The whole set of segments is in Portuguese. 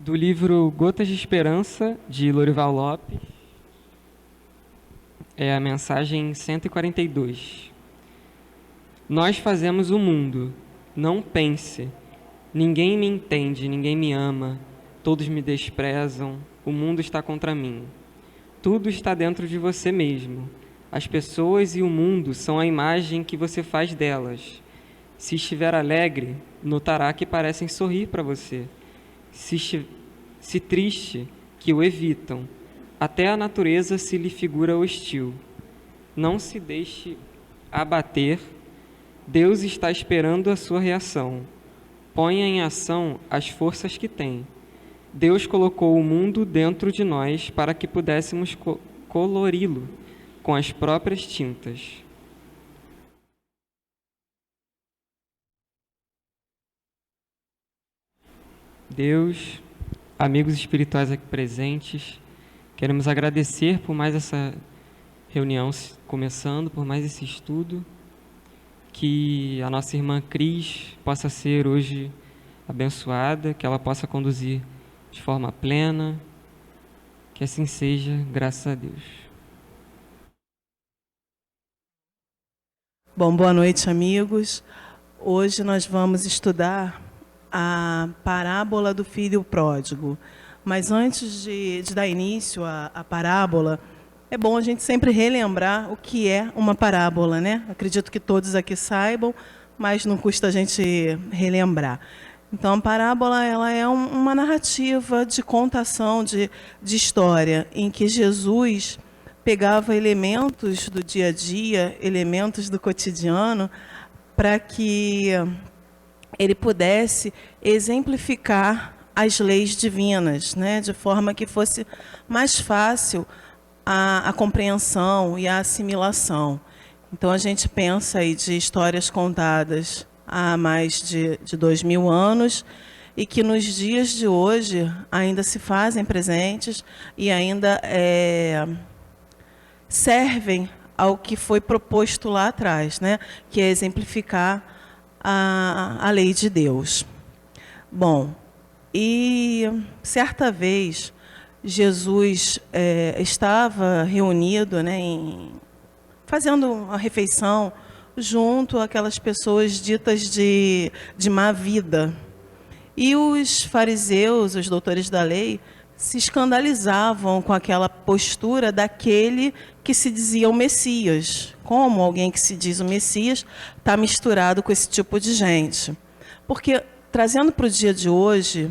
Do livro Gotas de Esperança, de Lorival Lopes, é a mensagem 142. Nós fazemos o mundo, não pense. Ninguém me entende, ninguém me ama, todos me desprezam, o mundo está contra mim. Tudo está dentro de você mesmo. As pessoas e o mundo são a imagem que você faz delas. Se estiver alegre, notará que parecem sorrir para você. Se triste, que o evitam. Até a natureza se lhe figura hostil. Não se deixe abater. Deus está esperando a sua reação. Ponha em ação as forças que tem. Deus colocou o mundo dentro de nós para que pudéssemos colori-lo com as próprias tintas. Deus, amigos espirituais aqui presentes, queremos agradecer por mais essa reunião começando, por mais esse estudo, que a nossa irmã Cris possa ser hoje abençoada, que ela possa conduzir de forma plena, que assim seja, graças a Deus. Bom, boa noite, amigos. Hoje nós vamos estudar a parábola do filho pródigo. Mas antes de dar início à parábola, é bom a gente sempre relembrar o que é uma parábola, né? Acredito que todos aqui saibam, mas não custa a gente relembrar. Então, a parábola ela é uma narrativa de contação de história, em que Jesus pegava elementos do dia a dia, elementos do cotidiano, para que ele pudesse exemplificar as leis divinas, né? De forma que fosse mais fácil a compreensão e a assimilação. Então, a gente pensa aí de histórias contadas há mais de 2000 anos e que nos dias de hoje ainda se fazem presentes e ainda servem ao que foi proposto lá atrás, né? Que é exemplificar a lei de Deus. Bom, e certa vez Jesus estava reunido, né, fazendo uma refeição junto àquelas pessoas ditas de má vida. E os fariseus, os doutores da lei, se escandalizavam com aquela postura daquele que se dizia o Messias. Como alguém que se diz o Messias está misturado com esse tipo de gente? Porque, trazendo para o dia de hoje,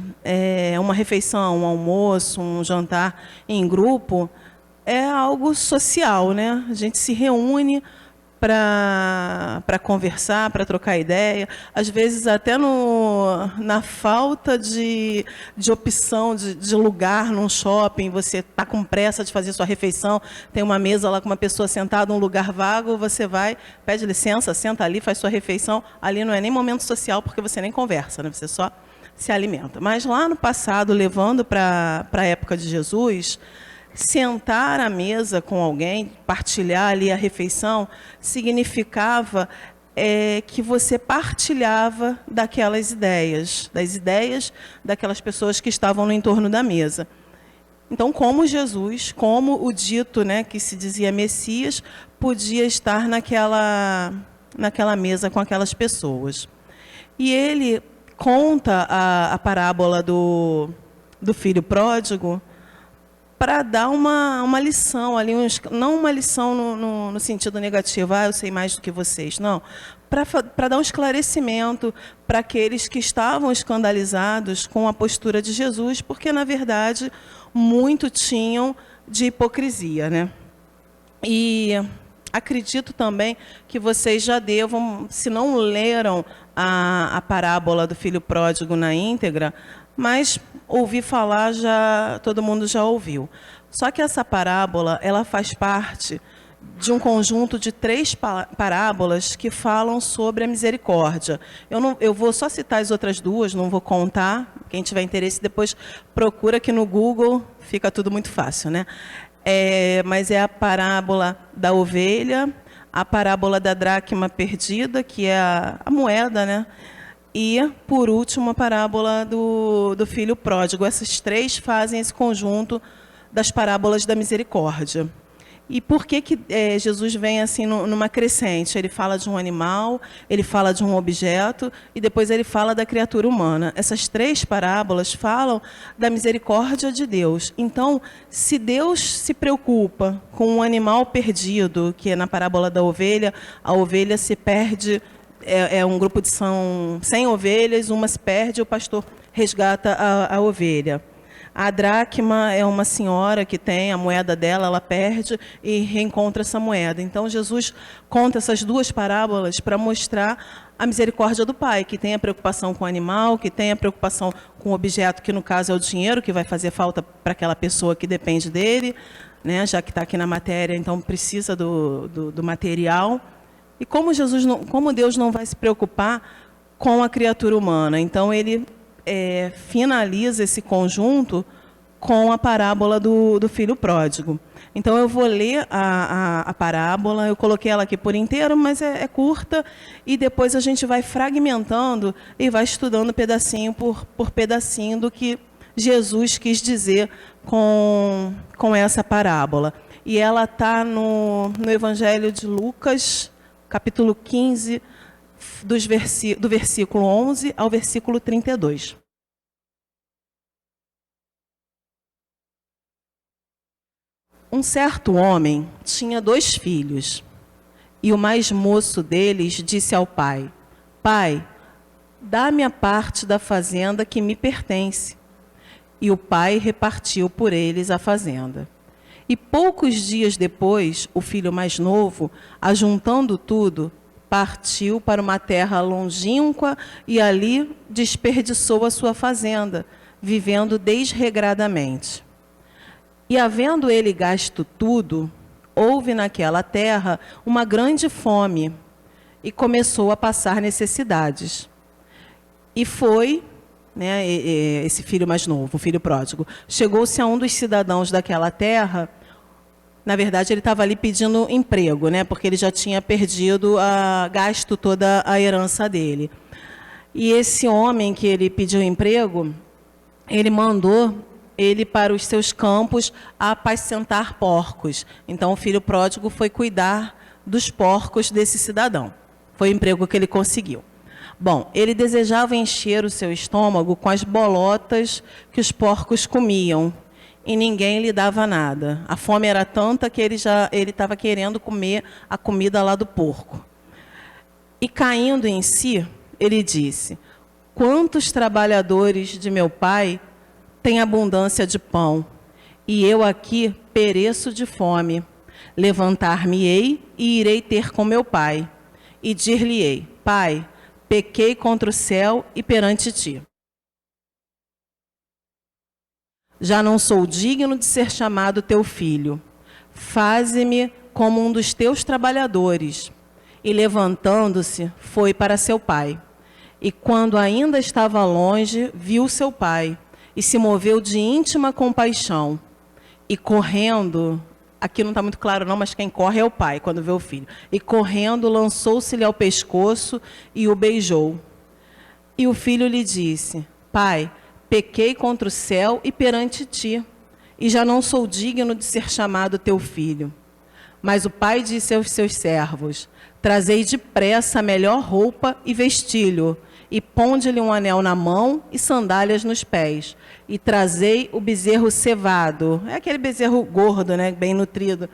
uma refeição, um almoço, um jantar em grupo, é algo social, né? A gente se reúne para conversar, para trocar ideia, às vezes até na falta de opção de lugar num shopping, você está com pressa de fazer sua refeição, tem uma mesa lá com uma pessoa sentada, um lugar vago, você vai, pede licença, senta ali, faz sua refeição, ali não é nem momento social, porque você nem conversa, né? Você só se alimenta. Mas lá no passado, levando para a época de Jesus, sentar à mesa com alguém, partilhar ali a refeição, significava que você partilhava daquelas ideias, das ideias daquelas pessoas que estavam no entorno da mesa. Então, como Jesus, como o dito, né, que se dizia Messias, podia estar naquela mesa com aquelas pessoas. E ele conta a parábola do filho pródigo, para dar uma lição ali, não uma lição no sentido negativo, eu sei mais do que vocês, não, para dar um esclarecimento para aqueles que estavam escandalizados com a postura de Jesus, porque, na verdade, muito tinham de hipocrisia, né? E acredito também que vocês já devam, se não leram a parábola do filho pródigo na íntegra, mas ouvi falar, todo mundo já ouviu. Só que essa parábola, ela faz parte de um conjunto de 3 parábolas que falam sobre a misericórdia. Eu vou só citar as outras 2, não vou contar. Quem tiver interesse, depois procura aqui no Google, fica tudo muito fácil, né? Mas é a parábola da ovelha, a parábola da dracma perdida, que é a moeda, né? e, por último, a parábola do filho pródigo. Essas três fazem esse conjunto das parábolas da misericórdia. E por que Jesus vem assim numa crescente? Ele fala de um animal, ele fala de um objeto e depois ele fala da criatura humana. Essas três parábolas falam da misericórdia de Deus. Então, se Deus se preocupa com um animal perdido, que é na parábola da ovelha, a ovelha se perde, é um grupo são 100 ovelhas, uma se perde, o pastor resgata a ovelha. A dracma é uma senhora que tem a moeda dela, ela perde e reencontra essa moeda. Então, Jesus conta essas duas parábolas para mostrar a misericórdia do Pai, que tem a preocupação com o animal, que tem a preocupação com o objeto, que no caso é o dinheiro, que vai fazer falta para aquela pessoa que depende dele, né, já que está aqui na matéria, então precisa do material. E como Deus não vai se preocupar com a criatura humana? Então, ele finaliza esse conjunto com a parábola do filho pródigo. Então, eu vou ler a parábola, eu coloquei ela aqui por inteiro, mas é curta, e depois a gente vai fragmentando e vai estudando pedacinho por pedacinho do que Jesus quis dizer com essa parábola. E ela está no Evangelho de Lucas, capítulo 15, do versículo 11 ao versículo 32. Um certo homem tinha 2 filhos, e o mais moço deles disse ao pai: Pai, dá-me a parte da fazenda que me pertence. E o pai repartiu por eles a fazenda. E poucos dias depois, o filho mais novo, ajuntando tudo, partiu para uma terra longínqua e ali desperdiçou a sua fazenda, vivendo desregradamente. E havendo ele gasto tudo, houve naquela terra uma grande fome e começou a passar necessidades. E foi, esse filho mais novo, o filho pródigo, chegou-se a um dos cidadãos daquela terra. Na verdade, ele estava ali pedindo emprego, porque ele já tinha perdido, gasto toda a herança dele. E esse homem que ele pediu emprego, ele mandou ele para os seus campos a apacentar porcos. Então, o filho pródigo foi cuidar dos porcos desse cidadão. Foi o emprego que ele conseguiu. Bom, ele desejava encher o seu estômago com as bolotas que os porcos comiam, e ninguém lhe dava nada. A fome era tanta que ele estava querendo comer a comida lá do porco. E caindo em si, ele disse: quantos trabalhadores de meu pai têm abundância de pão, e eu aqui pereço de fome. Levantar-me-ei e irei ter com meu pai, e dir-lhe-ei: Pai, pequei contra o céu e perante ti. Já não sou digno de ser chamado teu filho. Faze-me como um dos teus trabalhadores. E levantando-se, foi para seu pai. E quando ainda estava longe, viu seu pai, e se moveu de íntima compaixão. E correndo, aqui não está muito claro não, mas quem corre é o pai, quando vê o filho. E correndo, lançou-se-lhe ao pescoço e o beijou. E o filho lhe disse: Pai, pequei contra o céu e perante ti, e já não sou digno de ser chamado teu filho. Mas o pai disse aos seus servos: Trazei depressa a melhor roupa e vestilho, e ponde-lhe um anel na mão e sandálias nos pés. E trazei o bezerro cevado, é aquele bezerro gordo, bem nutrido,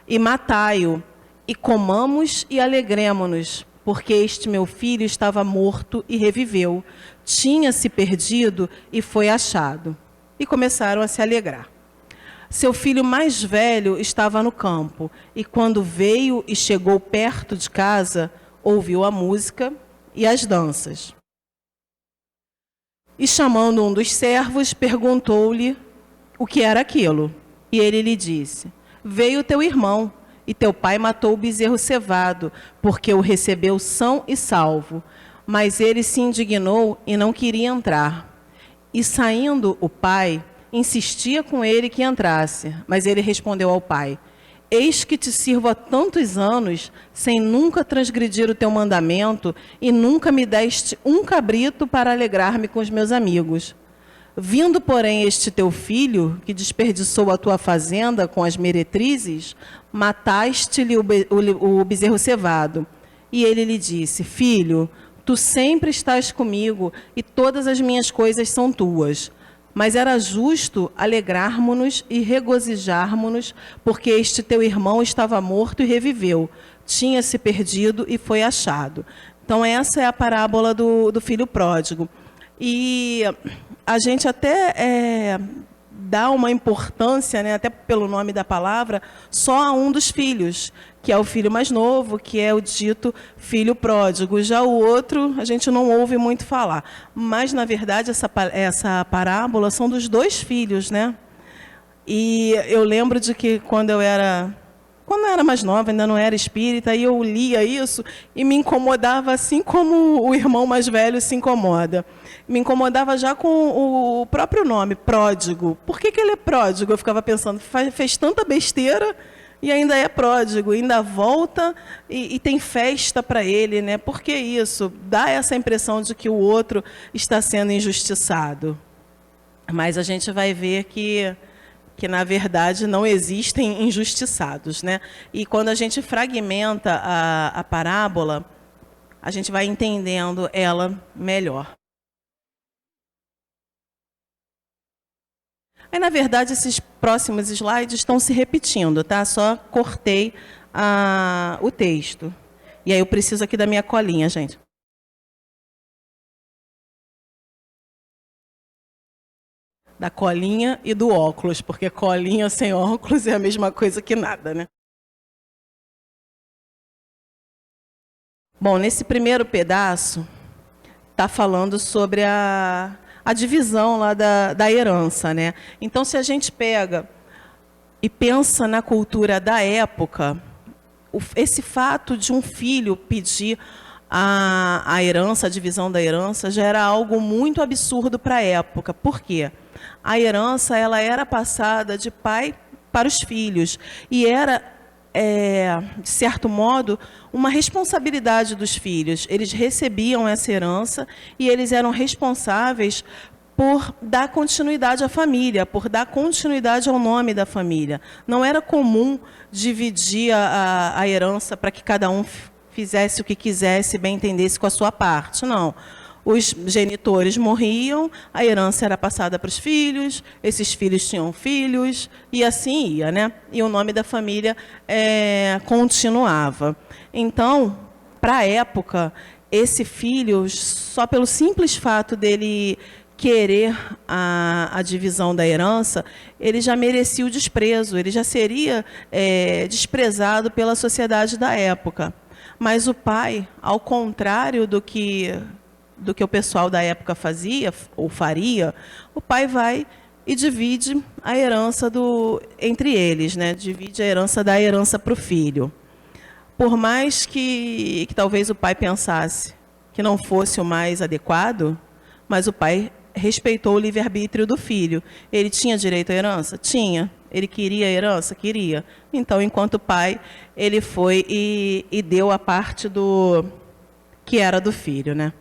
e matai-o, e comamos e alegremo-nos, porque este meu filho estava morto e reviveu, tinha-se perdido e foi achado. E começaram a se alegrar. Seu filho mais velho estava no campo, e quando veio e chegou perto de casa, ouviu a música e as danças. E chamando um dos servos, perguntou-lhe o que era aquilo. E ele lhe disse: Veio teu irmão, e teu pai matou o bezerro cevado, porque o recebeu são e salvo. Mas ele se indignou e não queria entrar. E saindo o pai, insistia com ele que entrasse. Mas ele respondeu ao pai: Eis que te sirvo há tantos anos, sem nunca transgredir o teu mandamento, e nunca me deste um cabrito para alegrar-me com os meus amigos. Vindo, porém, este teu filho, que desperdiçou a tua fazenda com as meretrizes, mataste-lhe o bezerro cevado. E ele lhe disse: Filho, tu sempre estás comigo, e todas as minhas coisas são tuas. Mas era justo alegrarmos-nos e regozijarmos-nos, porque este teu irmão estava morto e reviveu, tinha se perdido e foi achado. Então, essa é a parábola do filho pródigo. E a gente até dá uma importância, né, até pelo nome da palavra, só a um dos filhos, que é o filho mais novo, que é o dito filho pródigo. Já o outro, a gente não ouve muito falar. Mas, na verdade, essa parábola são dos dois filhos, né? E eu lembro de que quando eu era mais nova, ainda não era espírita, e eu lia isso e me incomodava assim como o irmão mais velho se incomoda. Me incomodava já com o próprio nome, pródigo. Por que ele é pródigo? Eu ficava pensando, fez tanta besteira e ainda é pródigo, ainda volta e tem festa para ele, né? Por que isso? Dá essa impressão de que o outro está sendo injustiçado. Mas a gente vai ver que na verdade não existem injustiçados, né? E quando a gente fragmenta a parábola, a gente vai entendendo ela melhor. Aí, na verdade, esses próximos slides estão se repetindo, tá? Só cortei o texto. E aí eu preciso aqui da minha colinha, gente. Da colinha e do óculos, porque colinha sem óculos é a mesma coisa que nada, né? Bom, nesse primeiro pedaço, está falando sobre a divisão lá da herança, né? Então, se a gente pega e pensa na cultura da época, esse fato de um filho pedir a herança, a divisão da herança, já era algo muito absurdo para a época. Por quê? A herança ela era passada de pai para os filhos e era, de certo modo, uma responsabilidade dos filhos. Eles recebiam essa herança e eles eram responsáveis por dar continuidade à família, por dar continuidade ao nome da família. Não era comum dividir a herança para que cada um fizesse o que quisesse, bem entendesse com a sua parte, não. Os genitores morriam, a herança era passada para os filhos, esses filhos tinham filhos, e assim ia, né? E o nome da família continuava. Então, para a época, esse filho, só pelo simples fato dele querer a divisão da herança, ele já merecia o desprezo, ele já seria desprezado pela sociedade da época. Mas o pai, ao contrário do que o pessoal da época fazia ou faria, o pai vai e divide a herança entre eles, né? Divide a herança da herança para o filho. Por mais que talvez o pai pensasse que não fosse o mais adequado, mas o pai respeitou o livre-arbítrio do filho. Ele tinha direito à herança? Tinha. Ele queria a herança? Queria. Então, enquanto pai, ele foi e deu a parte que era do filho, né?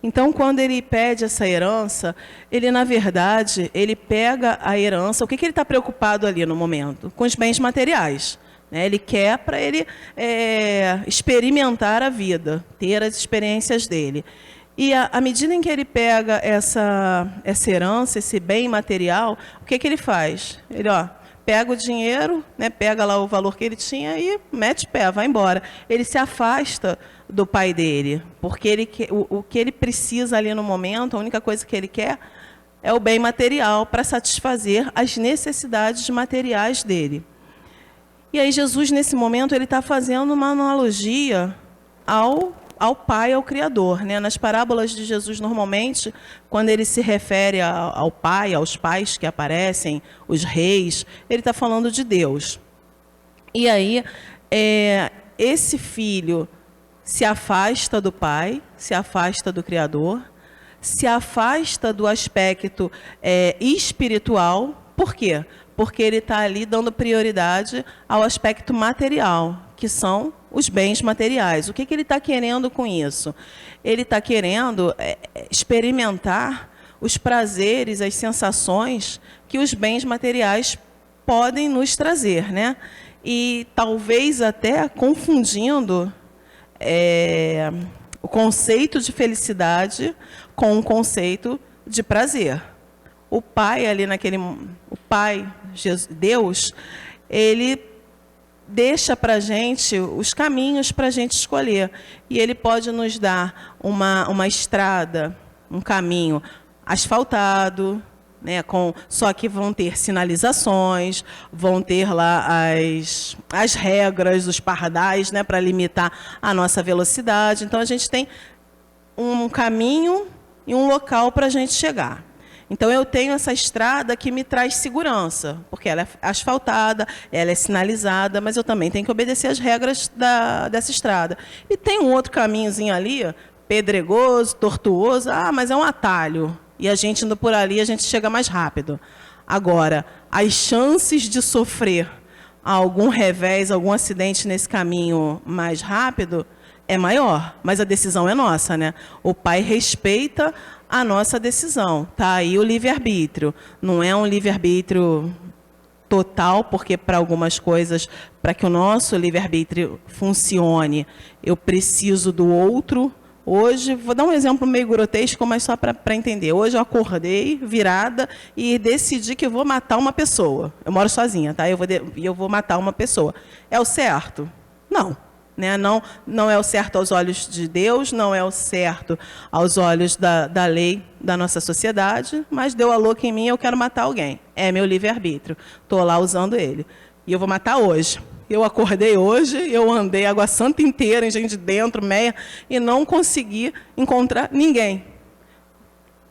Então, quando ele pede essa herança, ele, na verdade, ele pega a herança. O que ele está preocupado ali no momento? Com os bens materiais. Né? Ele quer para ele experimentar a vida, ter as experiências dele. E à medida em que ele pega essa herança, esse bem material, o que ele faz? Ele pega o dinheiro, né, pega lá o valor que ele tinha e mete pé, vai embora. Ele se afasta do pai dele, porque o que ele precisa ali no momento, a única coisa que ele quer é o bem material para satisfazer as necessidades materiais dele. E aí Jesus, nesse momento, ele está fazendo uma analogia ao Pai, ao Criador. Né? Nas parábolas de Jesus, normalmente, quando ele se refere ao Pai, aos pais que aparecem, os reis, ele está falando de Deus. E aí, esse filho se afasta do Pai, se afasta do Criador, se afasta do aspecto espiritual. Por quê? Porque ele está ali dando prioridade ao aspecto material, que são os bens materiais. O que ele está querendo com isso? Ele está querendo experimentar os prazeres, as sensações que os bens materiais podem nos trazer, né? E talvez até confundindo o conceito de felicidade com o conceito de prazer. O Pai ali o Pai, Deus, ele deixa para a gente os caminhos para a gente escolher. E ele pode nos dar uma estrada, um caminho asfaltado, né, só que vão ter sinalizações, vão ter lá as regras, os pardais, né, para limitar a nossa velocidade. Então, a gente tem um caminho e um local para a gente chegar. Então, eu tenho essa estrada que me traz segurança, porque ela é asfaltada, ela é sinalizada, mas eu também tenho que obedecer as regras dessa estrada. E tem um outro caminhozinho ali, pedregoso, tortuoso, mas é um atalho. E a gente indo por ali, a gente chega mais rápido. Agora, as chances de sofrer algum revés, algum acidente nesse caminho mais rápido é maior, mas a decisão é nossa, né? O Pai respeita a nossa decisão. Tá aí o livre-arbítrio. Não é um livre-arbítrio total, porque para algumas coisas, para que o nosso livre-arbítrio funcione, eu preciso do outro. Hoje, vou dar um exemplo meio grotesco, mas só para entender. Hoje eu acordei virada e decidi que eu vou matar uma pessoa. Eu moro sozinha, tá? Eu vou matar uma pessoa. É o certo? Não. Né? Não é o certo aos olhos de Deus, não é o certo aos olhos da lei da nossa sociedade, mas deu a louca em mim, eu quero matar alguém. É meu livre-arbítrio. Estou lá usando ele. E eu vou matar hoje. Eu acordei hoje, eu andei Água Santa inteira, em gente dentro, meia, e não consegui encontrar ninguém.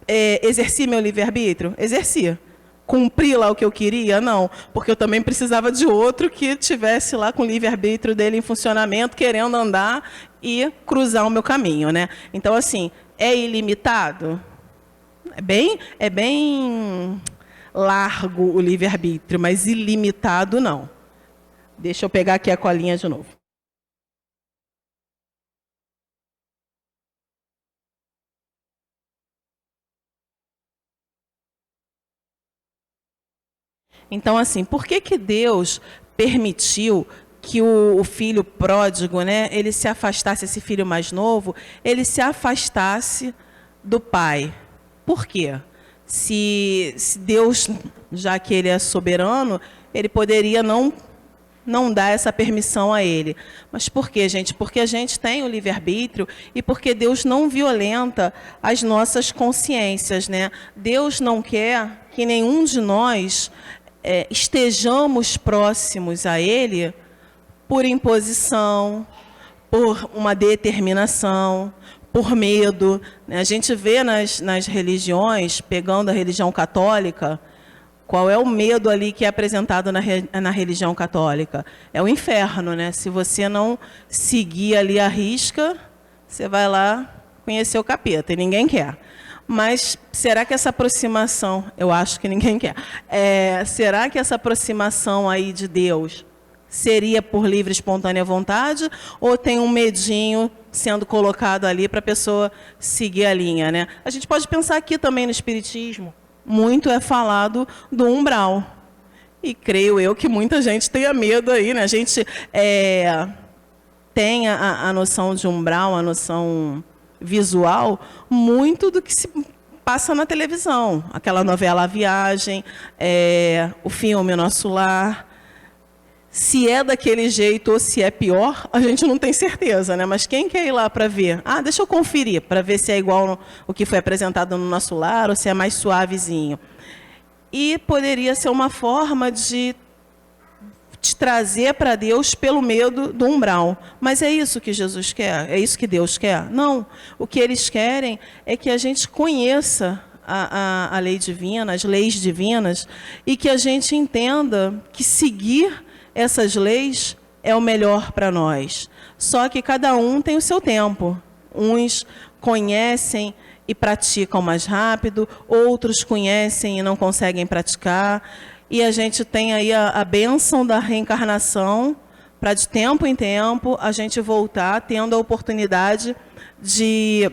Exerci meu livre-arbítrio? Exerci. Cumpri lá o que eu queria? Não, porque eu também precisava de outro que tivesse lá com o livre-arbítrio dele em funcionamento, querendo andar e cruzar o meu caminho, né? Então, assim, é ilimitado? É bem largo o livre-arbítrio, mas ilimitado não. Deixa eu pegar aqui a colinha de novo. Então, assim, por que Deus permitiu que o filho pródigo, né, ele se afastasse, esse filho mais novo, ele se afastasse do pai? Por quê? Se Deus, já que ele é soberano, ele poderia não dá essa permissão a ele. Mas por quê, gente? Porque a gente tem o livre-arbítrio e porque Deus não violenta as nossas consciências, né? Deus não quer que nenhum de nós estejamos próximos a Ele por imposição, por uma determinação, por medo. A gente vê nas religiões, pegando a religião católica, qual é o medo ali que é apresentado na religião católica? É o inferno, né? Se você não seguir ali a risca, você vai lá conhecer o capeta, e ninguém quer. Mas será que essa aproximação, eu acho que ninguém quer, será que essa aproximação aí de Deus seria por livre e espontânea vontade, ou tem um medinho sendo colocado ali para a pessoa seguir a linha, né? A gente pode pensar aqui também no Espiritismo. Muito é falado do umbral. E creio eu que muita gente tenha medo aí, né? A gente tem a noção de umbral, a noção visual, muito do que se passa na televisão. Aquela novela A Viagem, o filme O Nosso Lar. Se é daquele jeito ou se é pior, a gente não tem certeza, né? Mas quem quer ir lá para ver? Deixa eu conferir, para ver se é igual o que foi apresentado no Nosso Lar ou se é mais suavezinho. E poderia ser uma forma de te trazer para Deus pelo medo do umbral. Mas é isso que Jesus quer? É isso que Deus quer? Não. O que eles querem é que a gente conheça a lei divina, as leis divinas, e que a gente entenda que seguir essas leis é o melhor para nós. Só que cada um tem o seu tempo. Uns conhecem e praticam mais rápido, outros conhecem e não conseguem praticar. E a gente tem aí a bênção da reencarnação, para de tempo em tempo a gente voltar tendo a oportunidade de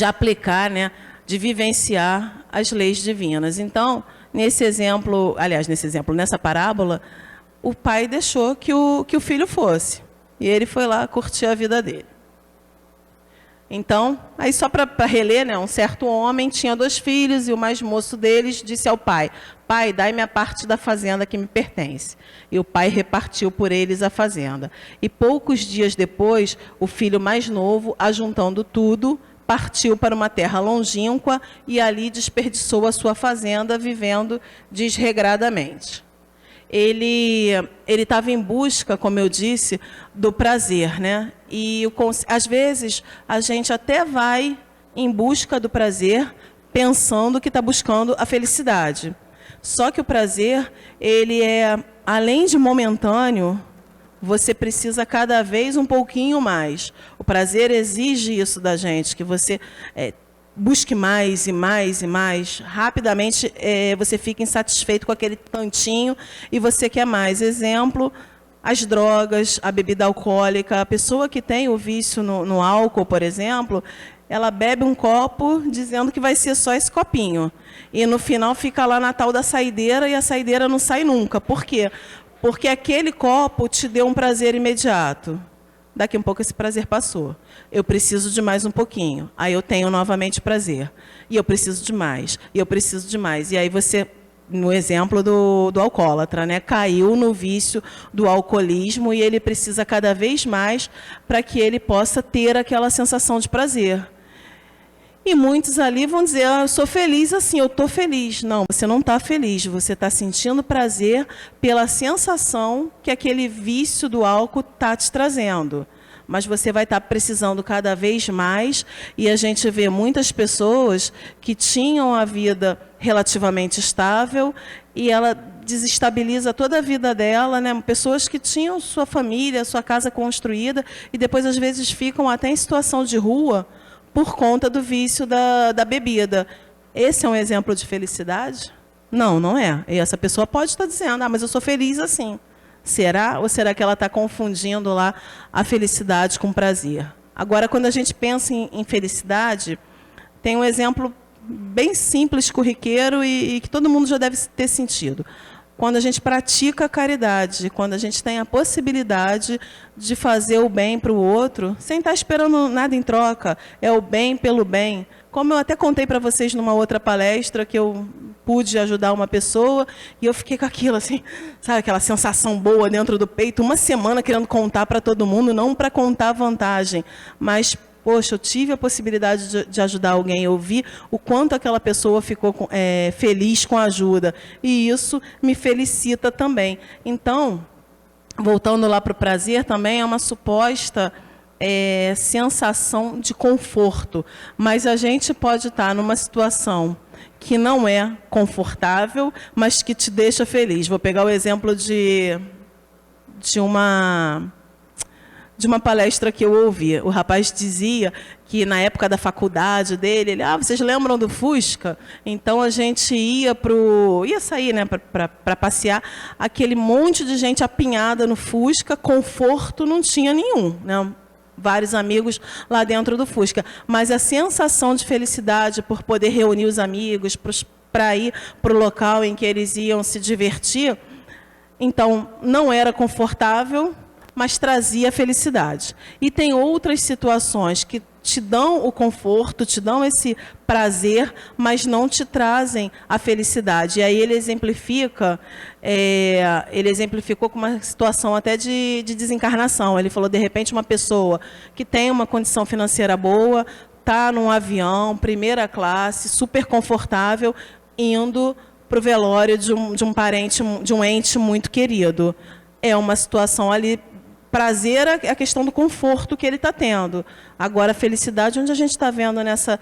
aplicar, né, de vivenciar as leis divinas. Então, nessa parábola, o pai deixou que o filho fosse. E ele foi lá curtir a vida dele. Então, aí só para reler, né, um certo homem tinha 2 filhos e o mais moço deles disse ao pai: pai, dai-me a parte da fazenda que me pertence. E o pai repartiu por eles a fazenda. E poucos dias depois, o filho mais novo, ajuntando tudo, partiu para uma terra longínqua e ali desperdiçou a sua fazenda, vivendo desregradamente. Ele estava em busca, como eu disse, do prazer, né? E às vezes a gente até vai em busca do prazer pensando que está buscando a felicidade. Só que o prazer, ele é, além de momentâneo, você precisa cada vez um pouquinho mais. O prazer exige isso da gente, que você busque mais e mais e mais. Rapidamente você fica insatisfeito com aquele tantinho e você quer mais. Exemplo, as drogas, a bebida alcoólica. A pessoa que tem o vício no álcool, por exemplo, ela bebe um copo dizendo que vai ser só esse copinho. E no final fica lá na tal da saideira e a saideira não sai nunca. Por quê? Porque aquele copo te deu um prazer imediato. Daqui a um pouco esse prazer passou. Eu preciso de mais um pouquinho. Aí eu tenho novamente prazer. E eu preciso de mais. E eu preciso de mais. E aí você, no exemplo do alcoólatra, né, caiu no vício do alcoolismo e ele precisa cada vez mais para que ele possa ter aquela sensação de prazer. E muitos ali vão dizer: eu sou feliz assim, eu estou feliz. Não, você não está feliz, você está sentindo prazer pela sensação que aquele vício do álcool está te trazendo. Mas você vai estar precisando cada vez mais, e a gente vê muitas pessoas que tinham a vida relativamente estável, e ela desestabiliza toda a vida dela, né? Pessoas que tinham sua família, sua casa construída, e depois às vezes ficam até em situação de rua, por conta do vício da bebida. Esse é um exemplo de felicidade? Não, não é. E essa pessoa pode estar dizendo: mas eu sou feliz assim. Será? Ou será que ela está confundindo lá a felicidade com prazer? Agora, quando a gente pensa em felicidade, tem um exemplo bem simples, corriqueiro e que todo mundo já deve ter sentido. Quando a gente pratica a caridade, quando a gente tem a possibilidade de fazer o bem para o outro, sem estar esperando nada em troca, é o bem pelo bem. Como eu até contei para vocês numa outra palestra, que eu pude ajudar uma pessoa, e eu fiquei com aquilo assim, sabe, aquela sensação boa dentro do peito, uma semana querendo contar para todo mundo, não para contar vantagem, mas poxa, eu tive a possibilidade de ajudar alguém, eu vi o quanto aquela pessoa ficou feliz com a ajuda. E isso me felicita também. Então, voltando lá para o prazer, também é uma suposta sensação de conforto. Mas a gente pode estar numa situação que não é confortável, mas que te deixa feliz. Vou pegar o exemplo de uma palestra que eu ouvi. O rapaz dizia que na época da faculdade dele, vocês lembram do Fusca? Então a gente ia sair, né, para passear, aquele monte de gente apinhada no Fusca, conforto não tinha nenhum, né? Vários amigos lá dentro do Fusca, mas a sensação de felicidade por poder reunir os amigos para ir para o local em que eles iam se divertir, então não era confortável, mas trazia felicidade. E tem outras situações que te dão o conforto, te dão esse prazer, mas não te trazem a felicidade. E aí ele exemplificou com uma situação até de desencarnação. Ele falou, de repente, uma pessoa que tem uma condição financeira boa, está num avião, primeira classe, super confortável, indo para o velório de um parente, de um ente muito querido. É uma situação ali. Prazer é a questão do conforto que ele está tendo. Agora, a felicidade, onde a gente está vendo nessa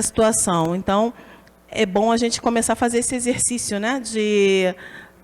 situação. Então, é bom a gente começar a fazer esse exercício, né, de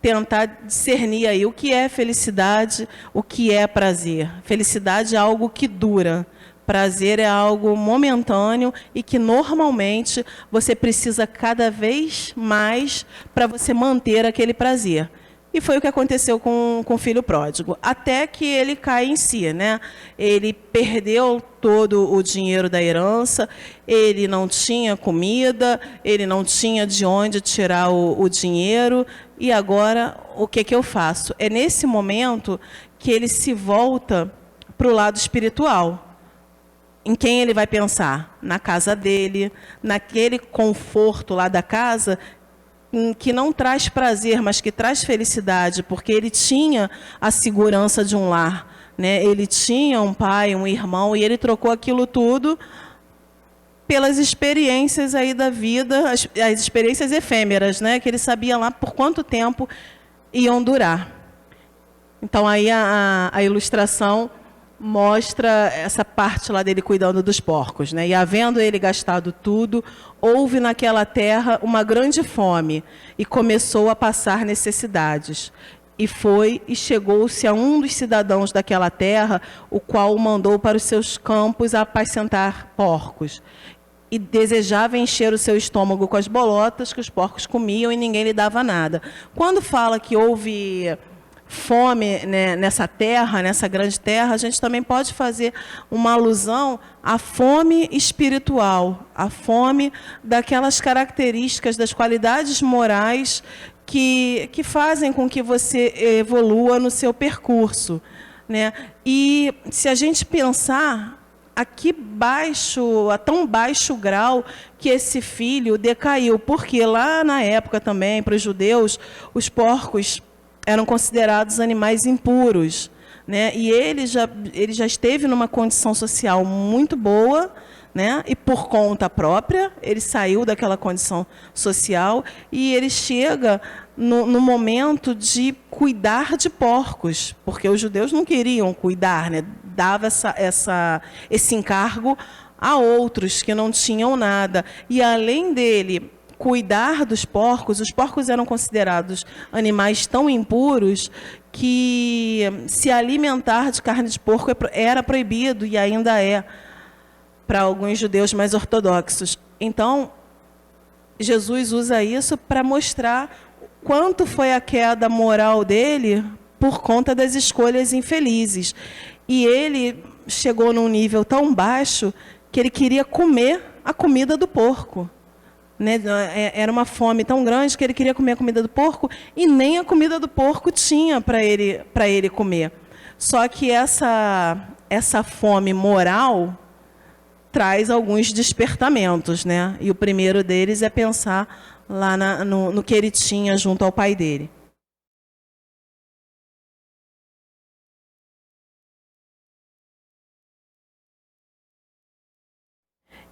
tentar discernir aí o que é felicidade, o que é prazer. Felicidade é algo que dura. Prazer é algo momentâneo e que normalmente você precisa cada vez mais para você manter aquele prazer. E foi o que aconteceu com o filho pródigo, até que ele cai em si, né? Ele perdeu todo o dinheiro da herança, ele não tinha comida, ele não tinha de onde tirar o dinheiro, e agora o que eu faço? É nesse momento que ele se volta para o lado espiritual. Em quem ele vai pensar? Na casa dele, naquele conforto lá da casa, que não traz prazer, mas que traz felicidade, porque ele tinha a segurança de um lar, né? Ele tinha um pai, um irmão, e ele trocou aquilo tudo pelas experiências aí da vida, as experiências efêmeras, né? Que ele sabia lá por quanto tempo iam durar. Então aí a ilustração mostra essa parte lá dele cuidando dos porcos, né? E havendo ele gastado tudo, houve naquela terra uma grande fome e começou a passar necessidades. E foi e chegou-se a um dos cidadãos daquela terra, o qual o mandou para os seus campos a apacentar porcos. E desejava encher o seu estômago com as bolotas que os porcos comiam e ninguém lhe dava nada. Quando fala que houve fome, né, nessa terra, nessa grande terra, a gente também pode fazer uma alusão à fome espiritual, à fome daquelas características, das qualidades morais que fazem com que você evolua no seu percurso, né? E se a gente pensar aqui baixo, a tão baixo grau que esse filho decaiu, porque lá na época também, para os judeus, os porcos eram considerados animais impuros, né? E ele já esteve numa condição social muito boa, né? E por conta própria, ele saiu daquela condição social e ele chega no momento de cuidar de porcos, porque os judeus não queriam cuidar, né? Dava esse encargo a outros que não tinham nada. E além dele cuidar dos porcos, os porcos eram considerados animais tão impuros que se alimentar de carne de porco era proibido e ainda é para alguns judeus mais ortodoxos. Então, Jesus usa isso para mostrar quanto foi a queda moral dele por conta das escolhas infelizes. E ele chegou num nível tão baixo que ele queria comer a comida do porco. Né? Era uma fome tão grande que ele queria comer a comida do porco e nem a comida do porco tinha para ele comer. Só que essa fome moral traz alguns despertamentos, né? E o primeiro deles é pensar lá no que ele tinha junto ao pai dele.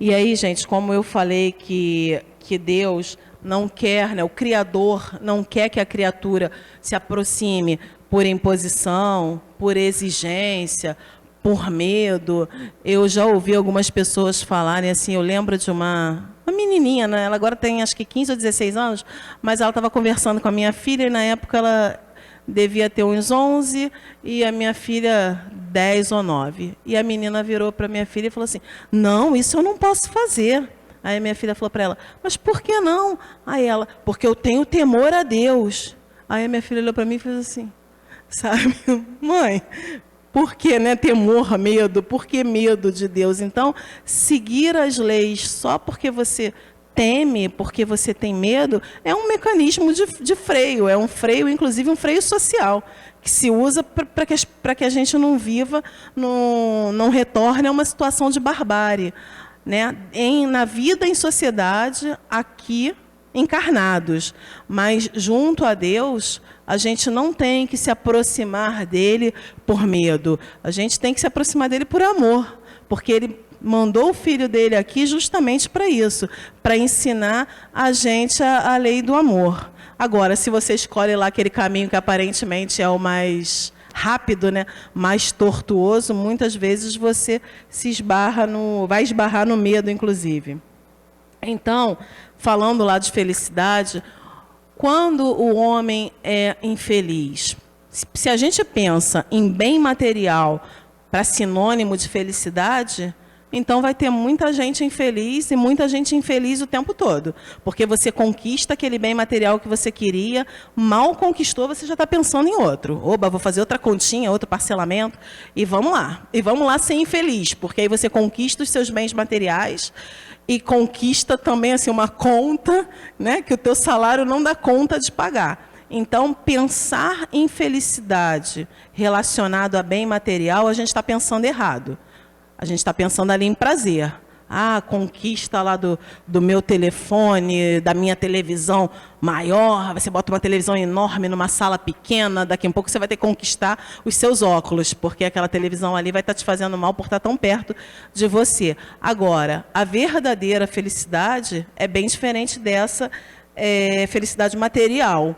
E aí, gente, como eu falei que Deus não quer, né, o Criador não quer que a criatura se aproxime por imposição, por exigência, por medo. Eu já ouvi algumas pessoas falarem assim, eu lembro de uma menininha, né, ela agora tem acho que 15 ou 16 anos, mas ela estava conversando com a minha filha e na época ela devia ter uns 11 e a minha filha 10 ou 9. E a menina virou para a minha filha e falou assim, não, isso eu não posso fazer. Aí a minha filha falou para ela, mas por que não? Aí ela, porque eu tenho temor a Deus. Aí a minha filha olhou para mim e fez assim, sabe, mãe, por que, né, temor, medo? Por que medo de Deus? Então, seguir as leis só porque você teme, porque você tem medo, é um mecanismo de freio, é um freio, inclusive um freio social, que se usa para que a gente não viva, não retorne a uma situação de barbárie. Né? Na vida em sociedade, aqui, encarnados, mas junto a Deus, a gente não tem que se aproximar dele por medo, a gente tem que se aproximar dele por amor, porque ele mandou o filho dele aqui justamente para isso, para ensinar a gente a lei do amor. Agora, se você escolhe lá aquele caminho que aparentemente é o mais rápido, né, mais tortuoso, muitas vezes você vai esbarrar no medo, inclusive. Então, falando lá de felicidade, Quando o homem é infeliz, se a gente pensa em bem material para sinônimo de felicidade, então vai ter muita gente infeliz e muita gente infeliz o tempo todo. Porque você conquista aquele bem material que você queria, mal conquistou, você já está pensando em outro. Oba, vou fazer outra continha, outro parcelamento, e vamos lá. E vamos lá ser infeliz, porque aí você conquista os seus bens materiais e conquista também assim, uma conta, né, que o teu salário não dá conta de pagar. Então, pensar em felicidade relacionado a bem material, a gente está pensando errado. A gente está pensando ali em prazer. Ah, conquista lá do meu telefone, da minha televisão maior. Você bota uma televisão enorme numa sala pequena, daqui a pouco você vai ter que conquistar os seus óculos, porque aquela televisão ali vai estar te fazendo mal por estar tão perto de você. Agora, a verdadeira felicidade é bem diferente dessa felicidade material.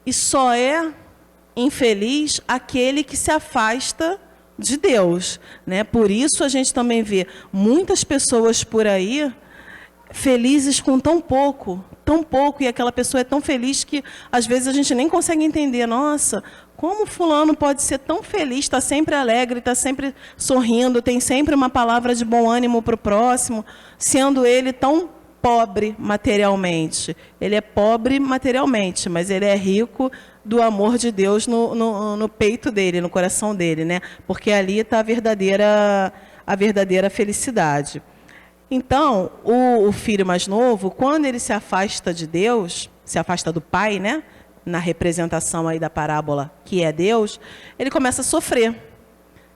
E só é infeliz aquele que se afasta de Deus, né? Por isso a gente também vê muitas pessoas por aí felizes com tão pouco, e aquela pessoa é tão feliz que às vezes a gente nem consegue entender. Nossa, como fulano pode ser tão feliz, está sempre alegre, está sempre sorrindo, tem sempre uma palavra de bom ânimo para o próximo, sendo ele tão pobre materialmente. Ele é pobre materialmente, mas ele é rico do amor de Deus no peito dele, no coração dele, né? Porque ali está a verdadeira felicidade. Então, o filho mais novo, quando ele se afasta de Deus, se afasta do pai, né? Na representação aí da parábola, que é Deus, ele começa a sofrer.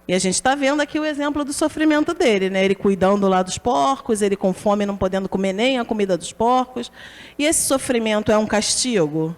E a gente está vendo aqui o exemplo do sofrimento dele, né? Ele cuidando lá dos porcos, ele com fome não podendo comer nem a comida dos porcos. E esse sofrimento é um castigo?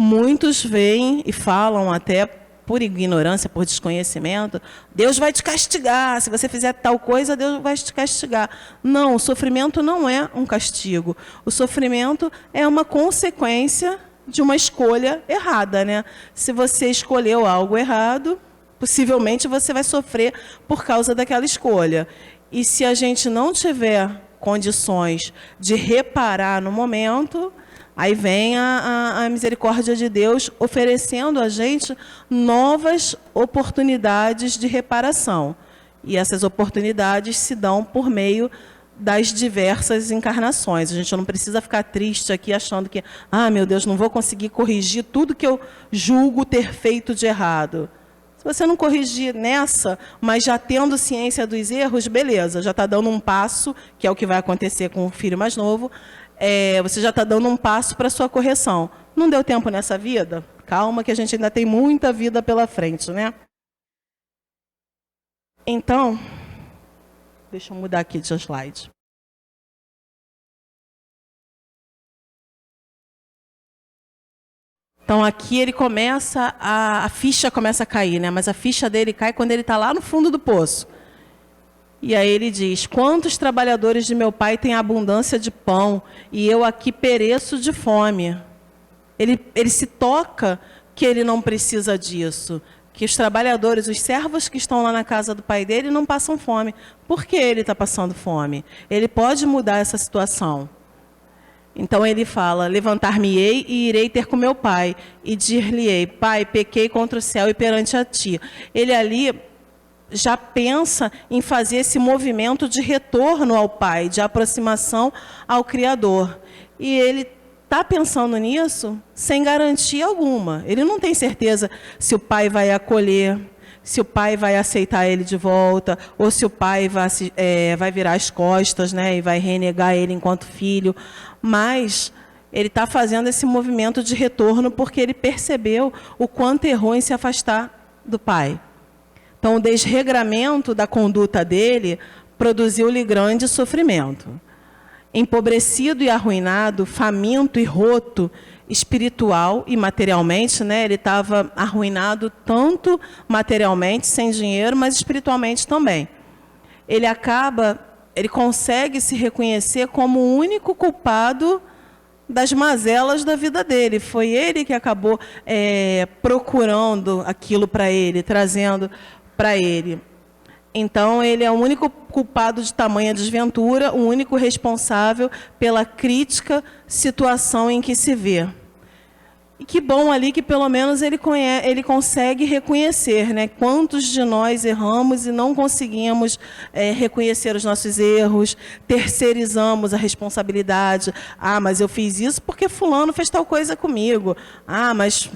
Muitos veem e falam até por ignorância, por desconhecimento, Deus vai te castigar, se você fizer tal coisa, Deus vai te castigar. Não, o sofrimento não é um castigo. O sofrimento é uma consequência de uma escolha errada, né? Se você escolheu algo errado, possivelmente você vai sofrer por causa daquela escolha. E se a gente não tiver condições de reparar no momento, aí vem a misericórdia de Deus oferecendo a gente novas oportunidades de reparação. E essas oportunidades se dão por meio das diversas encarnações. A gente não precisa ficar triste aqui achando que, meu Deus, não vou conseguir corrigir tudo que eu julgo ter feito de errado. Se você não corrigir nessa, mas já tendo ciência dos erros, beleza, já está dando um passo, que é o que vai acontecer com o filho mais novo, você já está dando um passo para a sua correção. Não deu tempo nessa vida? Calma, que a gente ainda tem muita vida pela frente, né? Então, deixa eu mudar aqui de slide. Então, aqui ele começa, a ficha começa a cair, né? Mas a ficha dele cai quando ele está lá no fundo do poço. E aí ele diz, quantos trabalhadores de meu pai têm abundância de pão, e eu aqui pereço de fome. Ele se toca que ele não precisa disso, que os trabalhadores, os servos que estão lá na casa do pai dele não passam fome. Por que ele está passando fome? Ele pode mudar essa situação. Então ele fala, levantar-me-ei e irei ter com meu pai, e dir-lhe-ei, pai, pequei contra o céu e perante a ti. Ele ali já pensa em fazer esse movimento de retorno ao pai, de aproximação ao Criador. E ele está pensando nisso sem garantia alguma. Ele não tem certeza se o pai vai acolher, se o pai vai aceitar ele de volta, ou se o pai vai virar as costas, né, e vai renegar ele enquanto filho. Mas ele está fazendo esse movimento de retorno porque ele percebeu o quanto errou em se afastar do pai. Então, o desregramento da conduta dele produziu-lhe grande sofrimento. Empobrecido e arruinado, faminto e roto, espiritual e materialmente, né? Ele estava arruinado tanto materialmente, sem dinheiro, mas espiritualmente também. Ele consegue se reconhecer como o único culpado das mazelas da vida dele. Foi ele que acabou procurando aquilo para ele, trazendo para ele. Então, ele é o único culpado de tamanha desventura, o único responsável pela crítica situação em que se vê. E que bom ali que pelo menos ele consegue reconhecer, né? Quantos de nós erramos e não conseguimos reconhecer os nossos erros, terceirizamos a responsabilidade. Ah, mas eu fiz isso porque fulano fez tal coisa comigo. Ah, mas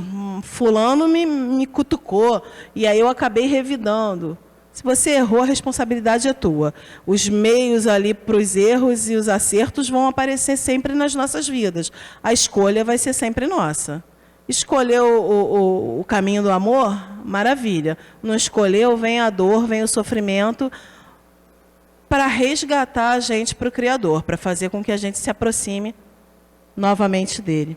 fulano me cutucou e aí eu acabei revidando. Se você errou, a responsabilidade é tua. Os meios ali para os erros e os acertos vão aparecer sempre nas nossas vidas. A escolha vai ser sempre nossa. Escolheu o caminho do amor? Maravilha. Não escolheu, vem a dor, vem o sofrimento para resgatar a gente para o Criador, para fazer com que a gente se aproxime novamente dele.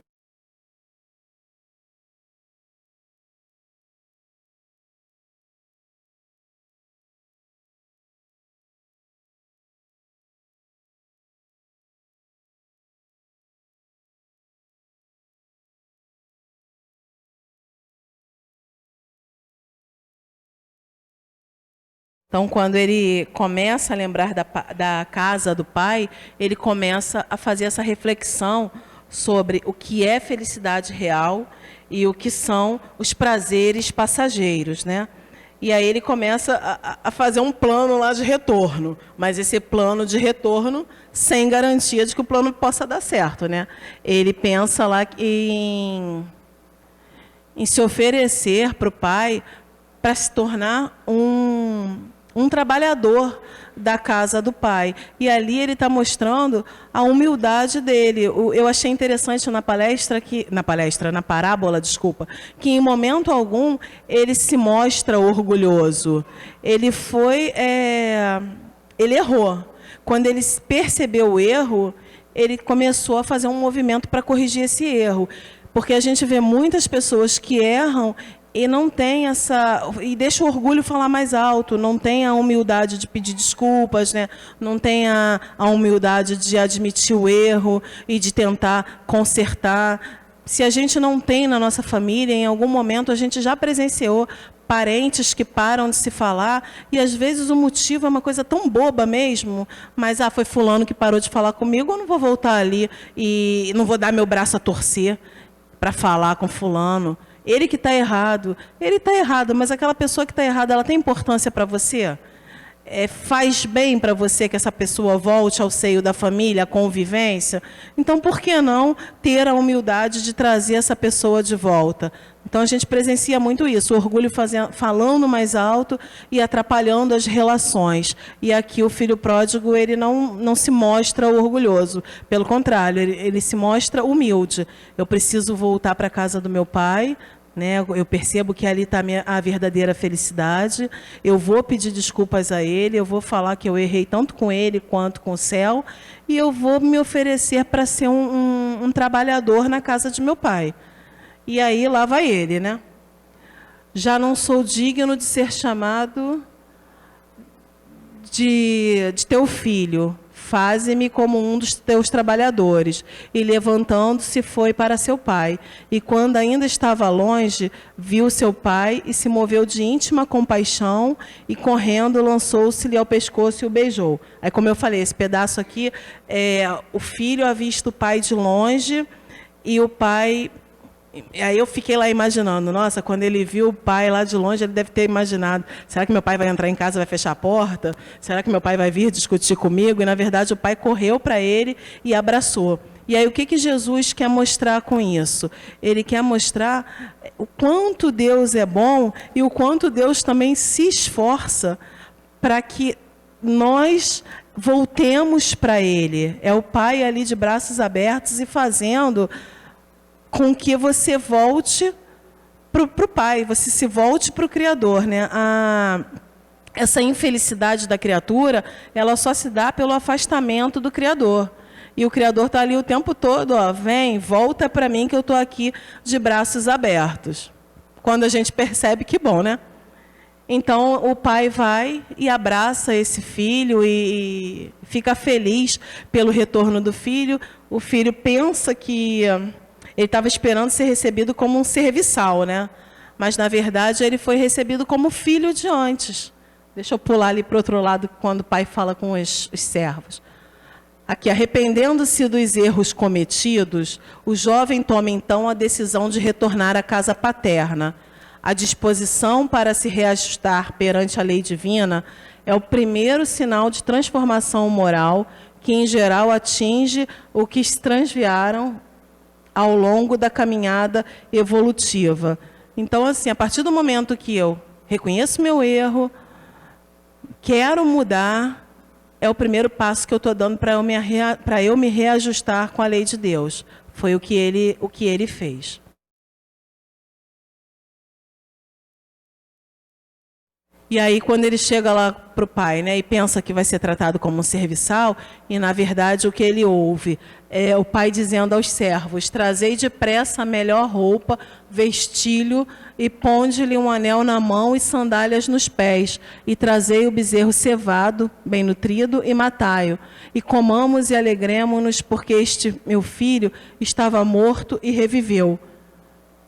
Então, quando ele começa a lembrar da casa do pai, ele começa a fazer essa reflexão sobre o que é felicidade real e o que são os prazeres passageiros, né? E aí ele começa a fazer um plano lá de retorno, mas esse plano de retorno sem garantia de que o plano possa dar certo, né? Ele pensa lá em se oferecer para o pai para se tornar um trabalhador da casa do pai. E ali ele está mostrando a humildade dele. Eu achei interessante na parábola, que em momento algum ele se mostra orgulhoso. Ele errou. Quando ele percebeu o erro, ele começou a fazer um movimento para corrigir esse erro. Porque a gente vê muitas pessoas que erram e não tem e deixa o orgulho falar mais alto, não tem a humildade de pedir desculpas, né? Não tem a humildade de admitir o erro e de tentar consertar. Se a gente não tem na nossa família, em algum momento a gente já presenciou parentes que param de se falar e às vezes o motivo é uma coisa tão boba mesmo, mas foi fulano que parou de falar comigo, eu não vou voltar ali e não vou dar meu braço a torcer para falar com fulano. Ele que está errado, mas aquela pessoa que está errada, ela tem importância para você? Faz bem para você que essa pessoa volte ao seio da família, a convivência? Então, por que não ter a humildade de trazer essa pessoa de volta? Então, a gente presencia muito isso, o orgulho falando mais alto e atrapalhando as relações. E aqui o filho pródigo, ele não se mostra orgulhoso. Pelo contrário, ele se mostra humilde. Eu preciso voltar para a casa do meu pai, né? Eu percebo que ali está a verdadeira felicidade. Eu vou pedir desculpas a ele, eu vou falar que eu errei tanto com ele quanto com o céu, e eu vou me oferecer para ser um trabalhador na casa de meu pai. E aí lá vai ele, né? Já não sou digno de ser chamado de teu filho. Faze-me como um dos teus trabalhadores. E levantando-se foi para seu pai. E quando ainda estava longe, viu seu pai e se moveu de íntima compaixão e correndo lançou-se-lhe ao pescoço e o beijou. Aí, como eu falei, esse pedaço aqui, o filho havia visto o pai de longe e o pai... Aí eu fiquei lá imaginando, nossa, quando ele viu o pai lá de longe, ele deve ter imaginado, será que meu pai vai entrar em casa e vai fechar a porta? Será que meu pai vai vir discutir comigo? E, na verdade, o pai correu para ele e abraçou. E aí, o que Jesus quer mostrar com isso? Ele quer mostrar o quanto Deus é bom e o quanto Deus também se esforça para que nós voltemos para Ele. É o pai ali de braços abertos e fazendo com que você volte para o Pai, você se volte para o Criador, né? Essa infelicidade da criatura, ela só se dá pelo afastamento do Criador. E o Criador está ali o tempo todo, vem, volta para mim que eu estou aqui de braços abertos. Quando a gente percebe, que bom, né? Então, o pai vai e abraça esse filho e fica feliz pelo retorno do filho. O filho pensa que... ele estava esperando ser recebido como um serviçal, né? Mas, na verdade, ele foi recebido como filho de antes. Deixa eu pular ali para o outro lado, quando o pai fala com os servos. Aqui, arrependendo-se dos erros cometidos, o jovem toma então a decisão de retornar à casa paterna. A disposição para se reajustar perante a lei divina é o primeiro sinal de transformação moral que, em geral, atinge o que se transviaram ao longo da caminhada evolutiva. Então, assim, a partir do momento que eu reconheço meu erro, quero mudar, é o primeiro passo que eu estou dando para eu me reajustar com a lei de Deus. Foi o que ele fez. E aí, quando ele chega lá para o pai, né, e pensa que vai ser tratado como um serviçal, e na verdade o que ele ouve é o pai dizendo aos servos: trazei depressa a melhor roupa, vestilho, e ponde-lhe um anel na mão e sandálias nos pés, e trazei o bezerro cevado, bem nutrido, e matai-o. E comamos e alegremo-nos, porque este meu filho estava morto e reviveu.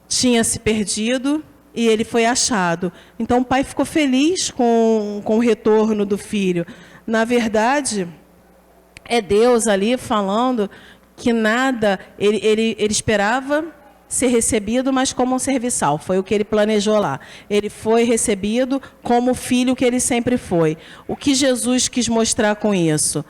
Tinha se perdido e ele foi achado. Então o pai ficou feliz com o retorno do filho. Na verdade, é Deus ali falando que nada, ele esperava ser recebido, mas como um serviçal. Foi o que ele planejou lá. Ele foi recebido como o filho que ele sempre foi. O que Jesus quis mostrar com isso?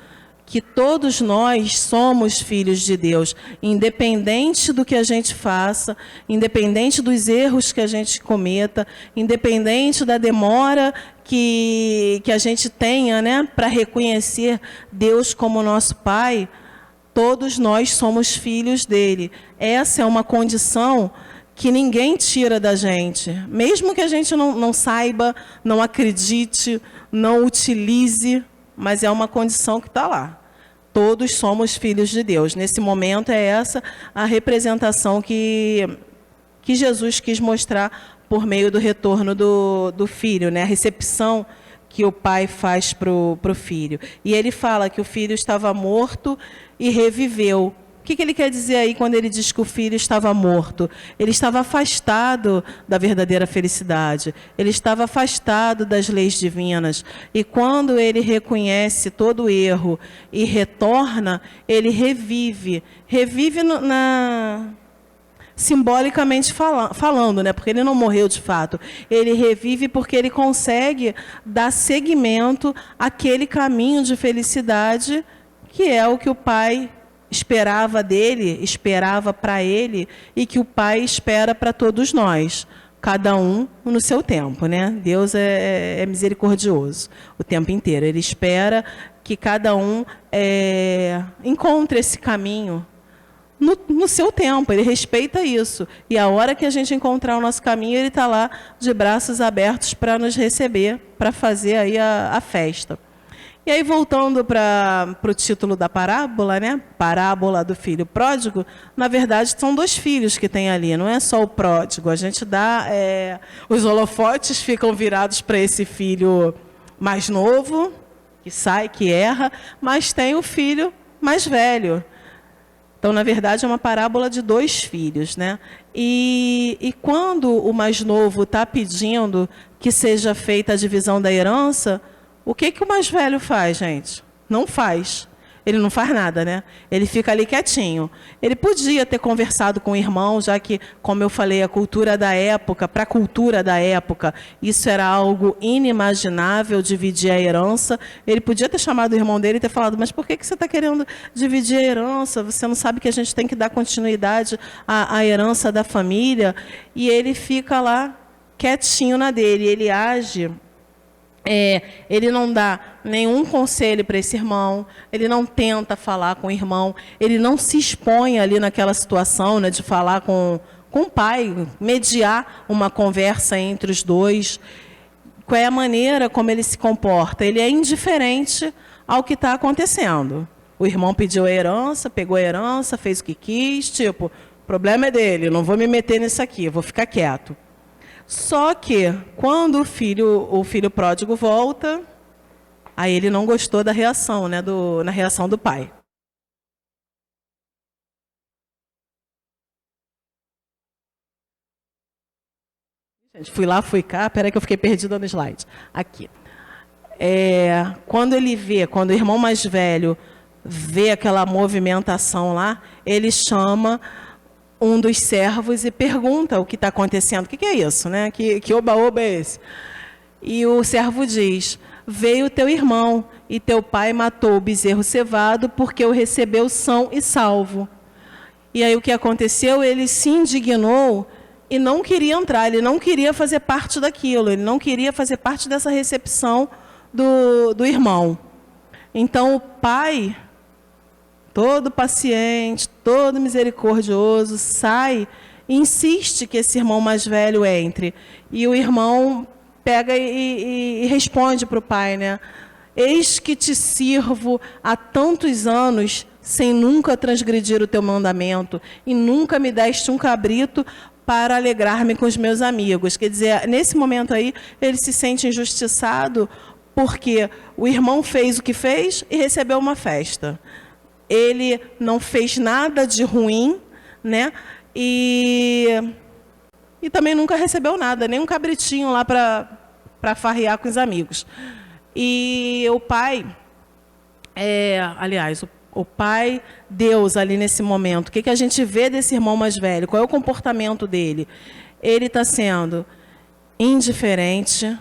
Que todos nós somos filhos de Deus, independente do que a gente faça, independente dos erros que a gente cometa, independente da demora que a gente tenha, né, para reconhecer Deus como nosso Pai, todos nós somos filhos dele. Essa é uma condição que ninguém tira da gente, mesmo que a gente não saiba, não acredite, não utilize, mas é uma condição que está lá. Todos somos filhos de Deus. Nesse momento é essa a representação que Jesus quis mostrar por meio do retorno do filho, né? A recepção que o pai faz para o filho. E ele fala que o filho estava morto e reviveu. O que ele quer dizer aí quando ele diz que o filho estava morto? Ele estava afastado da verdadeira felicidade. Ele estava afastado das leis divinas. E quando ele reconhece todo o erro e retorna, ele revive. Revive simbolicamente falando, né? Porque ele não morreu de fato. Ele revive porque ele consegue dar seguimento àquele caminho de felicidade que é o que o pai esperava dele, esperava para ele, e que o Pai espera para todos nós, cada um no seu tempo, né? Deus é misericordioso o tempo inteiro. Ele espera que cada um encontre esse caminho no seu tempo. Ele respeita isso. E a hora que a gente encontrar o nosso caminho, ele está lá de braços abertos para nos receber, para fazer aí a festa. E aí, voltando para o título da parábola, né? Parábola do filho pródigo, na verdade, são dois filhos que tem ali, não é só o pródigo. A gente dá... os holofotes ficam virados para esse filho mais novo, que sai, que erra, mas tem o filho mais velho. Então, na verdade, é uma parábola de dois filhos, né? E quando o mais novo está pedindo que seja feita a divisão da herança... O que o mais velho faz, gente? Não faz. Ele não faz nada, né? Ele fica ali quietinho. Ele podia ter conversado com o irmão, já que, como eu falei, a cultura da época, para a cultura da época, isso era algo inimaginável, dividir a herança. Ele podia ter chamado o irmão dele e ter falado: mas por que você está querendo dividir a herança? Você não sabe que a gente tem que dar continuidade à herança da família? E ele fica lá quietinho na dele. Ele age... ele não dá nenhum conselho para esse irmão, ele não tenta falar com o irmão, ele não se expõe ali naquela situação, né, de falar com o pai, mediar uma conversa entre os dois. Qual é a maneira como ele se comporta? Ele é indiferente ao que está acontecendo. O irmão pediu a herança, pegou a herança, fez o que quis, tipo, o problema é dele, não vou me meter nisso aqui, vou ficar quieto. Só que, quando o filho pródigo volta, aí ele não gostou da reação, né, na reação do pai. Gente, fui lá, fui cá, peraí que eu fiquei perdida no slide. Aqui. Quando ele vê, quando o irmão mais velho vê aquela movimentação lá, ele chama um dos servos e pergunta o que está acontecendo. O que é isso, né? Que oba-oba é esse? E o servo diz: veio teu irmão e teu pai matou o bezerro cevado porque o recebeu são e salvo. E aí o que aconteceu? Ele se indignou e não queria entrar, ele não queria fazer parte daquilo, ele não queria fazer parte dessa recepção do irmão. Então o pai, todo paciente, todo misericordioso, sai e insiste que esse irmão mais velho entre. E o irmão pega e responde para o pai, né? Eis que te sirvo há tantos anos, sem nunca transgredir o teu mandamento, e nunca me deste um cabrito para alegrar-me com os meus amigos. Quer dizer, nesse momento aí, ele se sente injustiçado, porque o irmão fez o que fez e recebeu uma festa. Ele não fez nada de ruim, né? E também nunca recebeu nada, nem um cabritinho lá para farrear com os amigos. E o pai, o pai, Deus, ali nesse momento, o que a gente vê desse irmão mais velho? Qual é o comportamento dele? Ele está sendo indiferente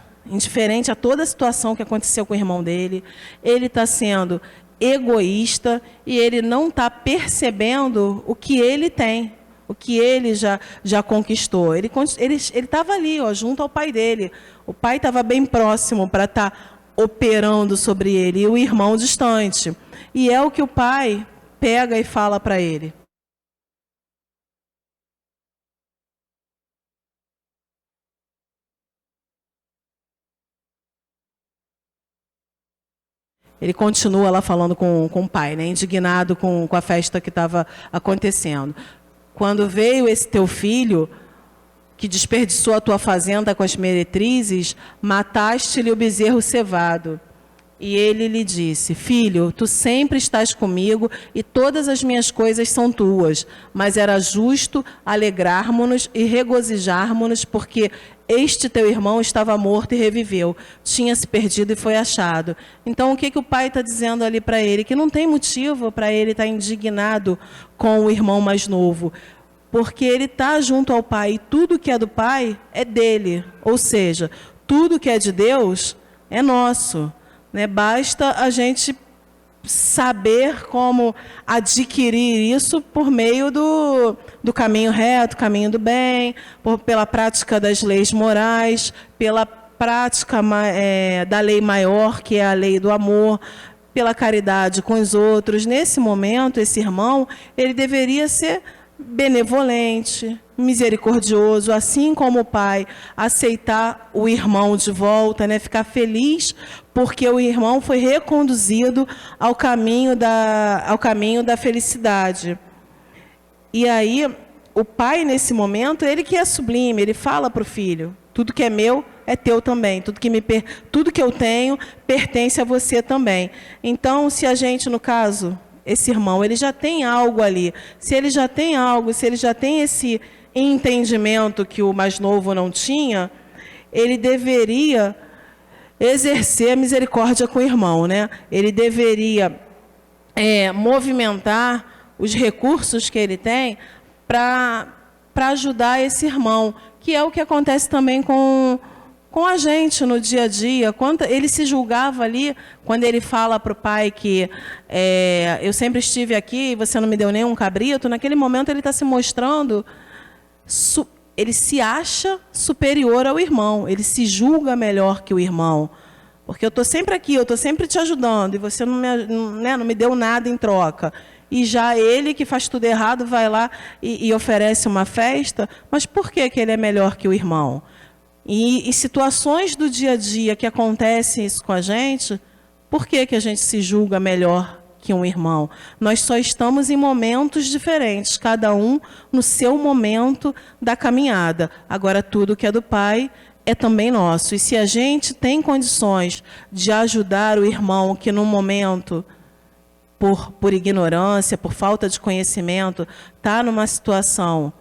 a toda a situação que aconteceu com o irmão dele. Ele está sendo egoísta e ele não está percebendo o que ele tem, o que ele já conquistou. Ele estava ali, ó, junto ao pai dele. O pai estava bem próximo para estar operando sobre ele, e o irmão distante. E é o que o pai pega e fala para ele. Ele continua lá falando com o pai, né, indignado com a festa que estava acontecendo. Quando veio esse teu filho, que desperdiçou a tua fazenda com as meretrizes, mataste-lhe o bezerro cevado. E ele lhe disse: filho, tu sempre estás comigo e todas as minhas coisas são tuas. Mas era justo alegrarmos-nos e regozijarmos-nos, porque este teu irmão estava morto e reviveu. Tinha se perdido e foi achado. Então, o que o pai está dizendo ali para ele? Que não tem motivo para ele estar indignado com o irmão mais novo. Porque ele está junto ao pai e tudo que é do pai é dele. Ou seja, tudo que é de Deus é nosso. Né? Basta a gente saber como adquirir isso por meio do caminho reto, caminho do bem, pela prática das leis morais, pela prática da lei maior, que é a lei do amor, pela caridade com os outros. Nesse momento, esse irmão, ele deveria ser benevolente, misericordioso, assim como o pai, aceitar o irmão de volta, né? Ficar feliz porque o irmão foi reconduzido ao caminho da felicidade. E aí, o pai, nesse momento, ele que é sublime, ele fala para o filho: tudo que é meu é teu também, tudo que eu tenho pertence a você também. Então, se a gente, no caso, esse irmão, ele já tem algo ali. Se ele já tem algo, se ele já tem esse entendimento que o mais novo não tinha, ele deveria exercer a misericórdia com o irmão, né? Ele deveria movimentar os recursos que ele tem para ajudar esse irmão, que é o que acontece também com a gente no dia a dia. Quando ele se julgava ali, quando ele fala para o pai que eu sempre estive aqui e você não me deu nenhum cabrito, naquele momento ele está se mostrando, ele se acha superior ao irmão, ele se julga melhor que o irmão. Porque eu estou sempre aqui, eu estou sempre te ajudando e você não me deu nada em troca. E já ele, que faz tudo errado, vai lá e oferece uma festa. Mas por que ele é melhor que o irmão? E situações do dia a dia que acontecem isso com a gente, por que a gente se julga melhor que um irmão? Nós só estamos em momentos diferentes, cada um no seu momento da caminhada. Agora, tudo que é do Pai é também nosso. E se a gente tem condições de ajudar o irmão que num momento, por ignorância, por falta de conhecimento, está numa situação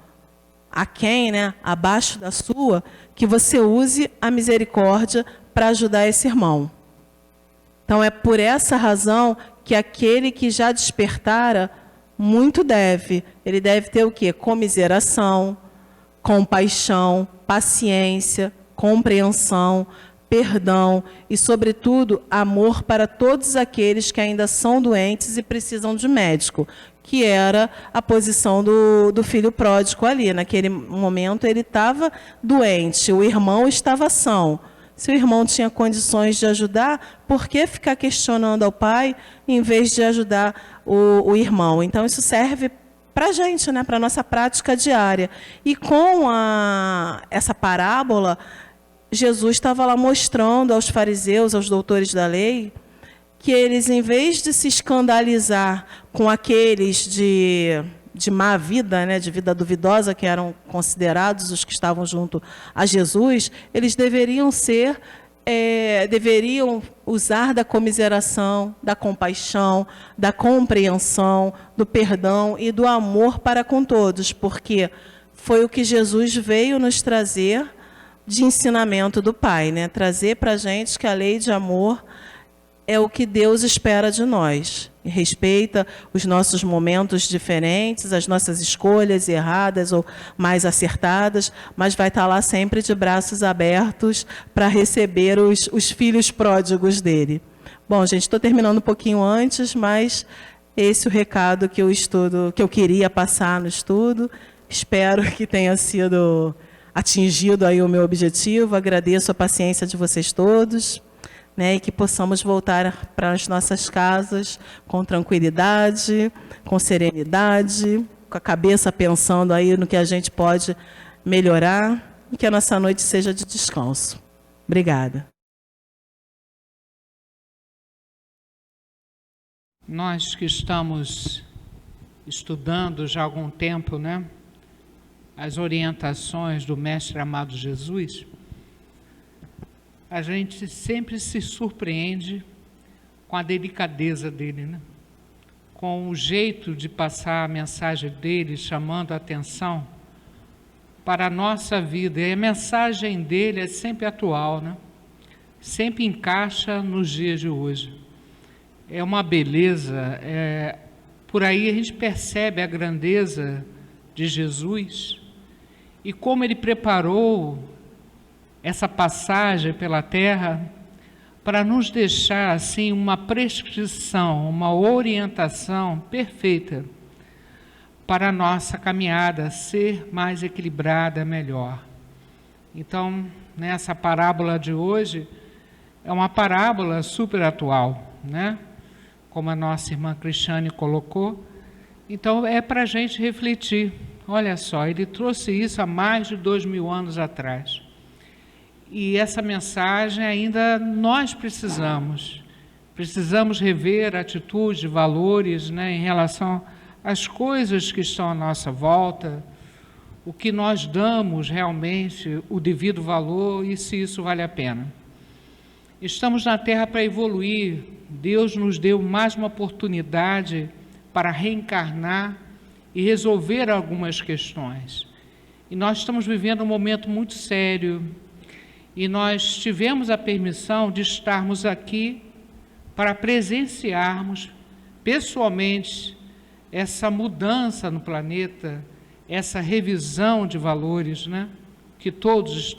aquém, né, abaixo da sua, que você use a misericórdia para ajudar esse irmão. Então, é por essa razão que aquele que já despertara muito deve. Ele deve ter o quê? Comiseração, compaixão, paciência, compreensão, perdão e, sobretudo, amor para todos aqueles que ainda são doentes e precisam de médico, que era a posição do filho pródigo ali. Naquele momento ele estava doente, o irmão estava são. Se o irmão tinha condições de ajudar, por que ficar questionando ao pai em vez de ajudar o irmão? Então, isso serve para a gente, né, para a nossa prática diária. E com essa parábola, Jesus estava lá mostrando aos fariseus, aos doutores da lei, que eles, em vez de se escandalizar com aqueles de má vida, né, de vida duvidosa, que eram considerados os que estavam junto a Jesus, eles deveriam usar da comiseração, da compaixão, da compreensão, do perdão e do amor para com todos, porque foi o que Jesus veio nos trazer de ensinamento do Pai, né? Trazer para a gente que a lei de amor é o que Deus espera de nós. E respeita os nossos momentos diferentes, as nossas escolhas erradas ou mais acertadas, mas vai estar lá sempre de braços abertos para receber os filhos pródigos dele. Bom, gente, estou terminando um pouquinho antes, mas esse é o recado que eu queria passar no estudo. Espero que tenha sido atingido aí o meu objetivo. Agradeço a paciência de vocês todos, né, e que possamos voltar para as nossas casas com tranquilidade, com serenidade, com a cabeça pensando aí no que a gente pode melhorar e que a nossa noite seja de descanso. Obrigada. Nós que estamos estudando já há algum tempo, né, as orientações do Mestre amado Jesus, a gente sempre se surpreende com a delicadeza dele, né? Com o jeito de passar a mensagem dele, chamando a atenção para a nossa vida. E a mensagem dele é sempre atual, né? Sempre encaixa nos dias de hoje. É uma beleza, por aí a gente percebe a grandeza de Jesus e como ele preparou essa passagem pela terra para nos deixar assim uma prescrição, uma orientação perfeita para a nossa caminhada ser mais equilibrada, melhor. Então, nessa parábola de hoje, é uma parábola super atual, né? Como a nossa irmã Cristiane colocou. Então, é para a gente refletir. Olha só, ele trouxe isso há mais de 2000 anos atrás. E essa mensagem ainda nós precisamos rever atitudes, valores, né, em relação às coisas que estão à nossa volta, o que nós damos realmente o devido valor e se isso vale a pena. Estamos na Terra para evoluir. Deus nos deu mais uma oportunidade para reencarnar e resolver algumas questões. E nós estamos vivendo um momento muito sério e nós tivemos a permissão de estarmos aqui para presenciarmos pessoalmente essa mudança no planeta, essa revisão de valores, né, que todos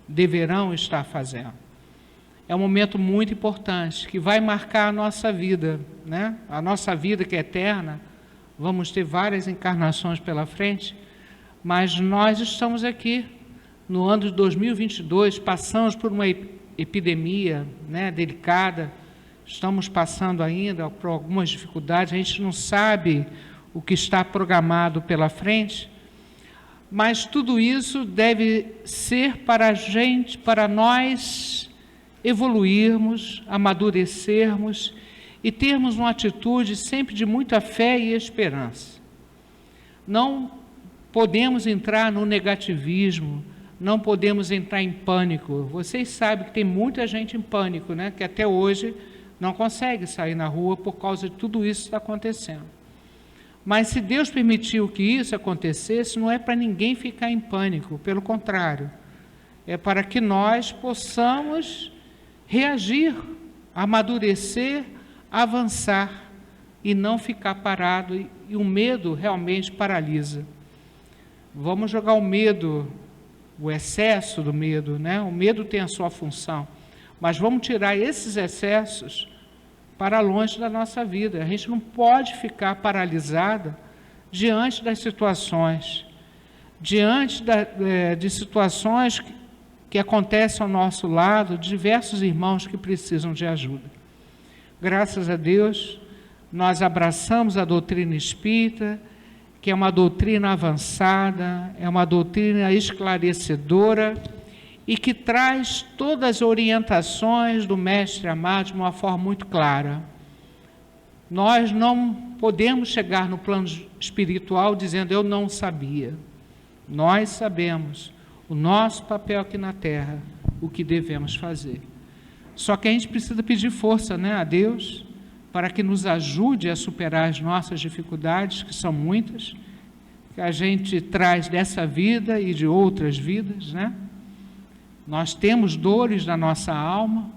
deverão estar fazendo. É um momento muito importante, que vai marcar a nossa vida, né? A nossa vida que é eterna. Vamos ter várias encarnações pela frente, mas nós estamos aqui no ano de 2022, passamos por uma epidemia, né, delicada, estamos passando ainda por algumas dificuldades, a gente não sabe o que está programado pela frente, mas tudo isso deve ser para a gente, para nós evoluirmos, amadurecermos e termos uma atitude sempre de muita fé e esperança. Não podemos entrar no negativismo, não podemos entrar em pânico. Vocês sabem que tem muita gente em pânico, né? Que até hoje não consegue sair na rua por causa de tudo isso que está acontecendo. Mas se Deus permitiu que isso acontecesse, não é para ninguém ficar em pânico, pelo contrário, é para que nós possamos reagir, amadurecer, avançar e não ficar parado, e o medo realmente paralisa. Vamos jogar o medo, o excesso do medo, né? O medo tem a sua função, mas vamos tirar esses excessos para longe da nossa vida. A gente não pode ficar paralisada diante das situações, diante de situações que acontecem ao nosso lado, diversos irmãos que precisam de ajuda. Graças a Deus, nós abraçamos a doutrina espírita, que é uma doutrina avançada, é uma doutrina esclarecedora e que traz todas as orientações do Mestre amado de uma forma muito clara. Nós não podemos chegar no plano espiritual dizendo eu não sabia. Nós sabemos o nosso papel aqui na Terra, o que devemos fazer. Só que a gente precisa pedir força, né, a Deus, para que nos ajude a superar as nossas dificuldades, que são muitas, que a gente traz dessa vida e de outras vidas, né? Nós temos dores na nossa alma,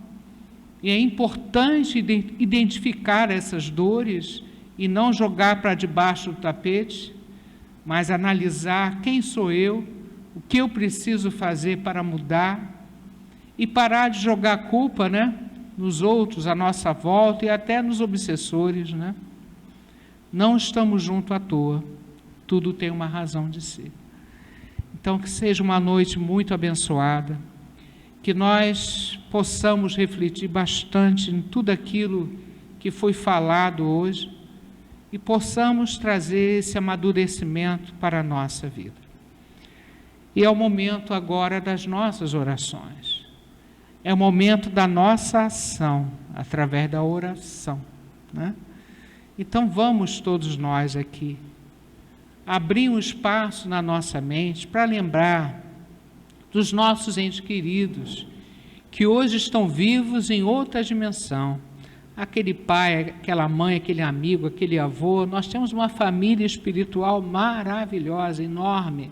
e é importante identificar essas dores e não jogar para debaixo do tapete, mas analisar quem sou eu, o que eu preciso fazer para mudar, e parar de jogar a culpa, né, nos outros, à nossa volta e até nos obsessores, né? Não estamos juntos à toa, tudo tem uma razão de ser. Então, que seja uma noite muito abençoada, que nós possamos refletir bastante em tudo aquilo que foi falado hoje e possamos trazer esse amadurecimento para a nossa vida. E é o momento agora das nossas orações. É o momento da nossa ação, através da oração, né? Então vamos todos nós aqui abrir um espaço na nossa mente para lembrar dos nossos entes queridos, que hoje estão vivos em outra dimensão. Aquele pai, aquela mãe, aquele amigo, aquele avô. Nós temos uma família espiritual maravilhosa, enorme.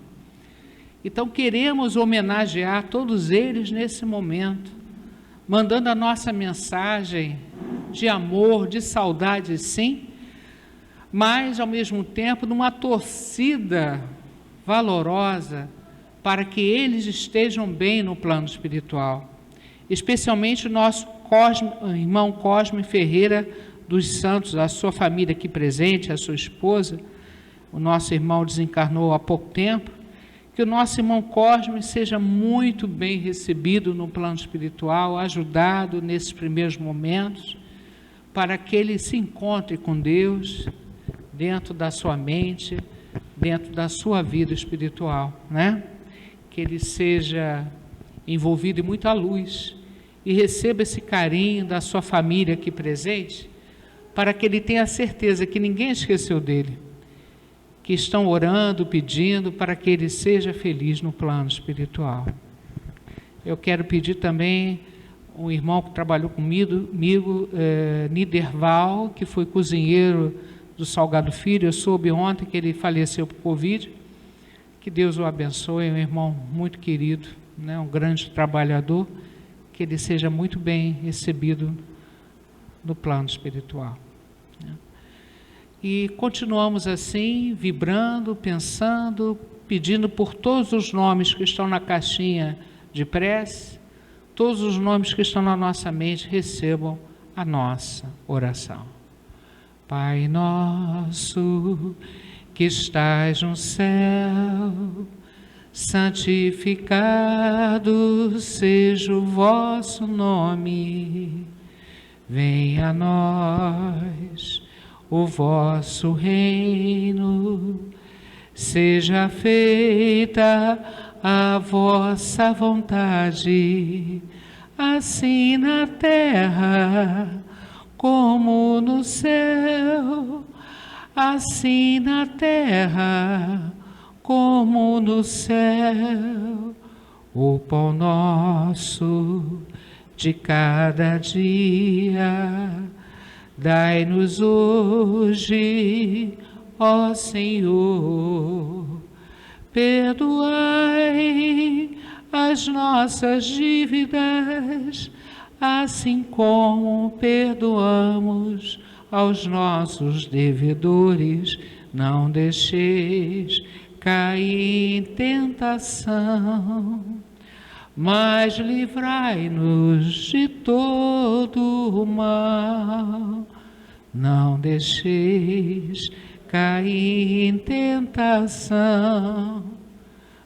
Então queremos homenagear todos eles nesse momento, mandando a nossa mensagem de amor, de saudade, sim, mas ao mesmo tempo numa torcida valorosa para que eles estejam bem no plano espiritual, especialmente o nosso irmão Cosme Ferreira dos Santos, a sua família aqui presente, a sua esposa. O nosso irmão desencarnou há pouco tempo. Que o nosso irmão Cosme seja muito bem recebido no plano espiritual, ajudado nesses primeiros momentos, para que ele se encontre com Deus dentro da sua mente, dentro da sua vida espiritual, né? Que ele seja envolvido em muita luz e receba esse carinho da sua família aqui presente, para que ele tenha certeza que ninguém esqueceu dele, que estão orando, pedindo para que ele seja feliz no plano espiritual. Eu quero pedir também um irmão que trabalhou comigo, Niderval, que foi cozinheiro do Salgado Filho. Eu soube ontem que ele faleceu por Covid. Que Deus o abençoe, é um irmão muito querido, né, um grande trabalhador, que ele seja muito bem recebido no plano espiritual. E continuamos assim, vibrando, pensando, pedindo por todos os nomes que estão na caixinha de prece, todos os nomes que estão na nossa mente recebam a nossa oração. Pai nosso, que estás no céu, santificado seja o vosso nome. Venha a nós o vosso reino, seja feita a vossa vontade, assim na terra como no céu, assim na terra como no céu. O pão nosso de cada dia dai-nos hoje, ó Senhor. Perdoai as nossas dívidas, assim como perdoamos aos nossos devedores. Não deixeis cair em tentação, mas livrai-nos de todo o mal. Não deixeis cair em tentação,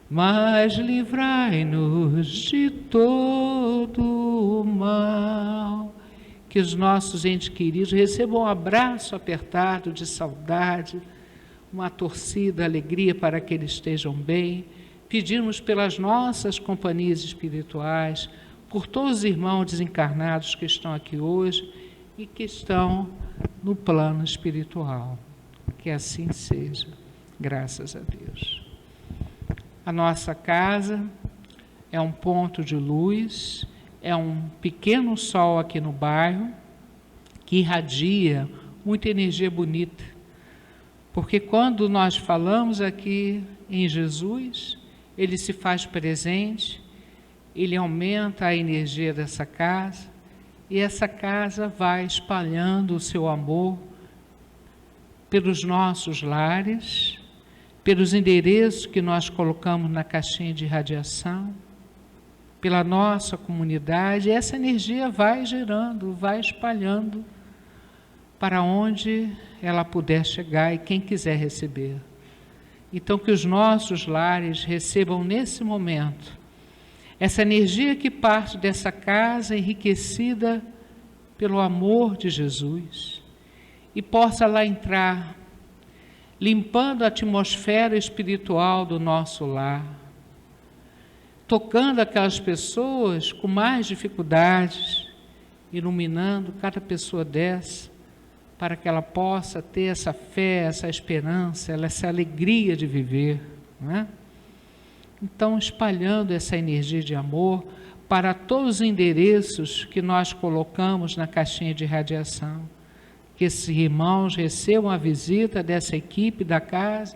mas livrai-nos de todo o mal. Que os nossos entes queridos recebam um abraço apertado de saudade, uma torcida alegria para que eles estejam bem. Pedimos pelas nossas companhias espirituais, por todos os irmãos desencarnados que estão aqui hoje e que estão no plano espiritual. Que assim seja, graças a Deus. A nossa casa é um ponto de luz, é um pequeno sol aqui no bairro, que irradia muita energia bonita. Porque quando nós falamos aqui em Jesus, Ele se faz presente, Ele aumenta a energia dessa casa, e essa casa vai espalhando o seu amor pelos nossos lares, pelos endereços que nós colocamos na caixinha de radiação, pela nossa comunidade. E essa energia vai gerando, vai espalhando para onde ela puder chegar e quem quiser receber. Então, que os nossos lares recebam nesse momento essa energia que parte dessa casa enriquecida pelo amor de Jesus, e possa lá entrar, limpando a atmosfera espiritual do nosso lar, tocando aquelas pessoas com mais dificuldades, iluminando cada pessoa dessa, para que ela possa ter essa fé, essa esperança, essa alegria de viver, não é? Então, espalhando essa energia de amor para todos os endereços que nós colocamos na caixinha de radiação. Que esses irmãos recebam a visita dessa equipe da casa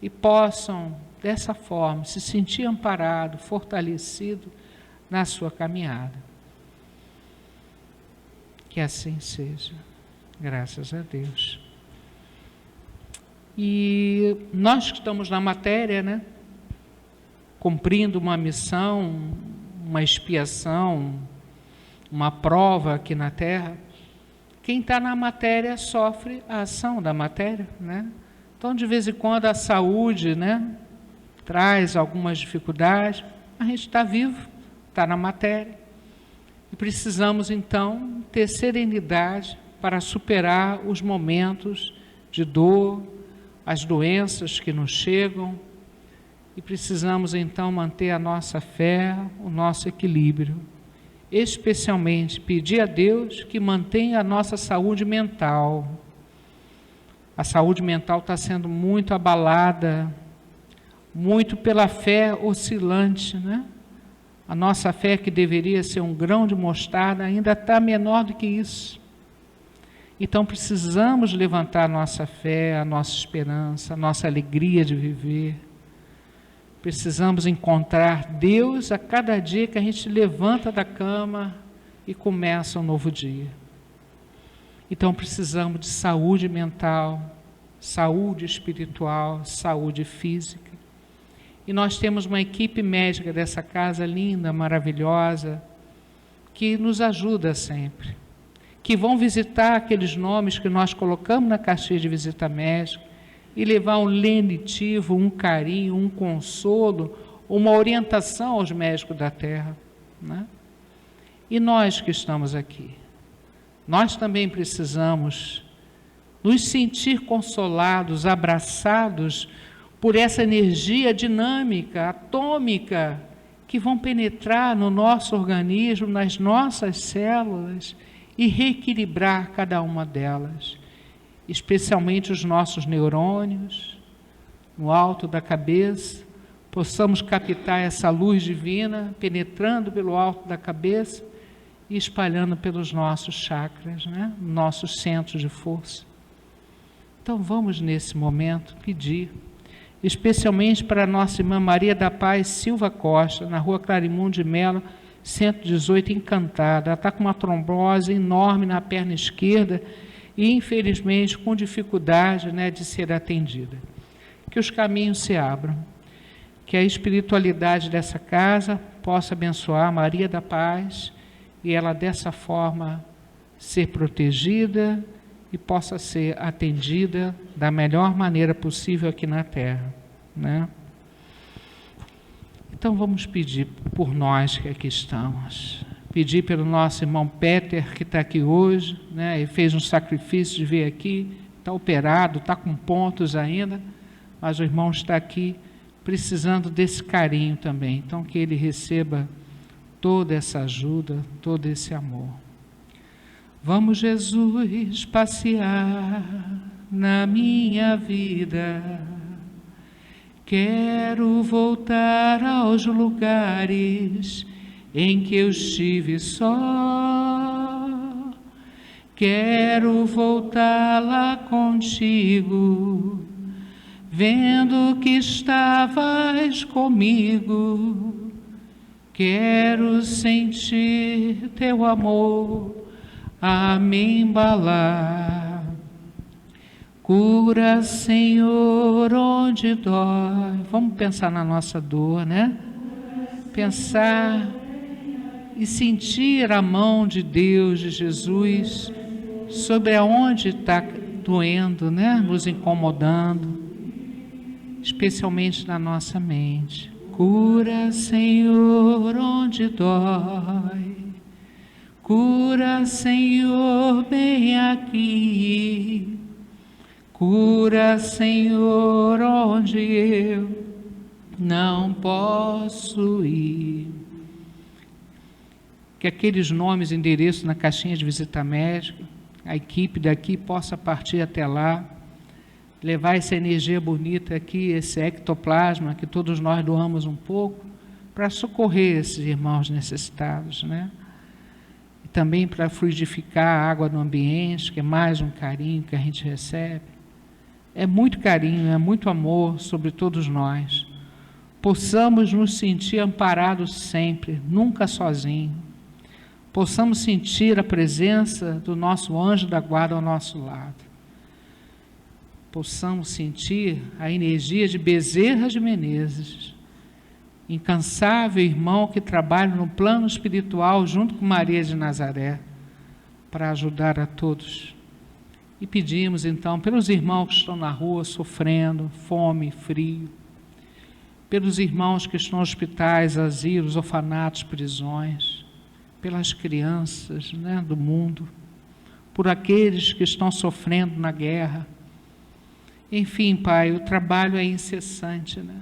e possam, dessa forma, se sentir amparados, fortalecidos na sua caminhada. Que assim seja, graças a Deus. E nós que estamos na matéria, né, cumprindo uma missão, uma expiação, uma prova aqui na Terra, quem está na matéria sofre a ação da matéria, né? Então, de vez em quando, a saúde, né, traz algumas dificuldades. A gente está vivo, está na matéria. E precisamos, então, ter serenidade para superar os momentos de dor, as doenças que nos chegam. E precisamos, então, manter a nossa fé, o nosso equilíbrio. Especialmente pedir a Deus que mantenha a nossa saúde mental. A saúde mental está sendo muito abalada, muito pela fé oscilante, né? A nossa fé, que deveria ser um grão de mostarda, ainda está menor do que isso. Então precisamos levantar a nossa fé, a nossa esperança, a nossa alegria de viver. Precisamos encontrar Deus a cada dia que a gente levanta da cama e começa um novo dia. Então precisamos de saúde mental, saúde espiritual, saúde física. E nós temos uma equipe médica dessa casa linda, maravilhosa, que nos ajuda sempre. Que vão visitar aqueles nomes que nós colocamos na caixinha de visita médica, e levar um lenitivo, um carinho, um consolo, uma orientação aos médicos da Terra, né? E nós que estamos aqui, nós também precisamos nos sentir consolados, abraçados por essa energia dinâmica, atômica, que vão penetrar no nosso organismo, nas nossas células e reequilibrar cada uma delas. Especialmente os nossos neurônios, no alto da cabeça, possamos captar essa luz divina, penetrando pelo alto da cabeça e espalhando pelos nossos chakras, né? Nossos centros de força. Então vamos nesse momento pedir, especialmente para a nossa irmã Maria da Paz Silva Costa, na rua Clarimundo de Melo, 118, encantada. Ela está com uma trombose enorme na perna esquerda e, infelizmente, com dificuldade, né, de ser atendida. Que os caminhos se abram, que a espiritualidade dessa casa possa abençoar Maria da Paz e ela, dessa forma, ser protegida e possa ser atendida da melhor maneira possível aqui na Terra, né? Então vamos pedir por nós que aqui estamos, pedir pelo nosso irmão Peter, que está aqui hoje, né? Ele fez um sacrifício de vir aqui, está operado, está com pontos ainda, mas o irmão está aqui precisando desse carinho também. Então que ele receba toda essa ajuda, todo esse amor. Vamos, Jesus, passear na minha vida. Quero voltar aos lugares em que eu estive só. Quero voltar lá contigo, vendo que estavas comigo. Quero sentir teu amor a me embalar. Cura, Senhor, onde dói. Vamos pensar na nossa dor, né? Pensar e sentir a mão de Deus, de Jesus, sobre aonde está doendo, né? Nos incomodando, especialmente na nossa mente. Cura, Senhor, onde dói. Cura, Senhor, bem aqui. Cura, Senhor, onde eu não posso ir. Que aqueles nomes e endereços na caixinha de visita médica, a equipe daqui possa partir até lá, levar essa energia bonita aqui, esse ectoplasma que todos nós doamos um pouco, para socorrer esses irmãos necessitados, né? E também para fluidificar a água no ambiente, que é mais um carinho que a gente recebe. É muito carinho, é muito amor sobre todos nós. Possamos nos sentir amparados sempre, nunca sozinhos. Possamos sentir a presença do nosso anjo da guarda ao nosso lado. Possamos sentir a energia de Bezerra de Menezes, incansável irmão que trabalha no plano espiritual junto com Maria de Nazaré, para ajudar a todos. E pedimos então pelos irmãos que estão na rua sofrendo fome, frio, pelos irmãos que estão em hospitais, asilos, orfanatos, prisões, pelas crianças, né, do mundo, por aqueles que estão sofrendo na guerra. Enfim, Pai, o trabalho é incessante, né?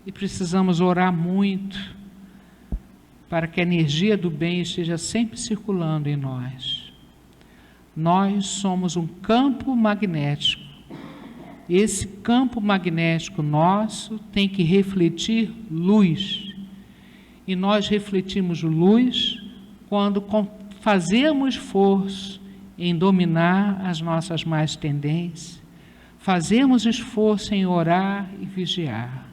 E precisamos orar muito para que a energia do bem esteja sempre circulando em nós. Nós somos um campo magnético. Esse campo magnético nosso tem que refletir luz. E nós refletimos luz quando fazemos esforço em dominar as nossas más tendências, fazemos esforço em orar e vigiar,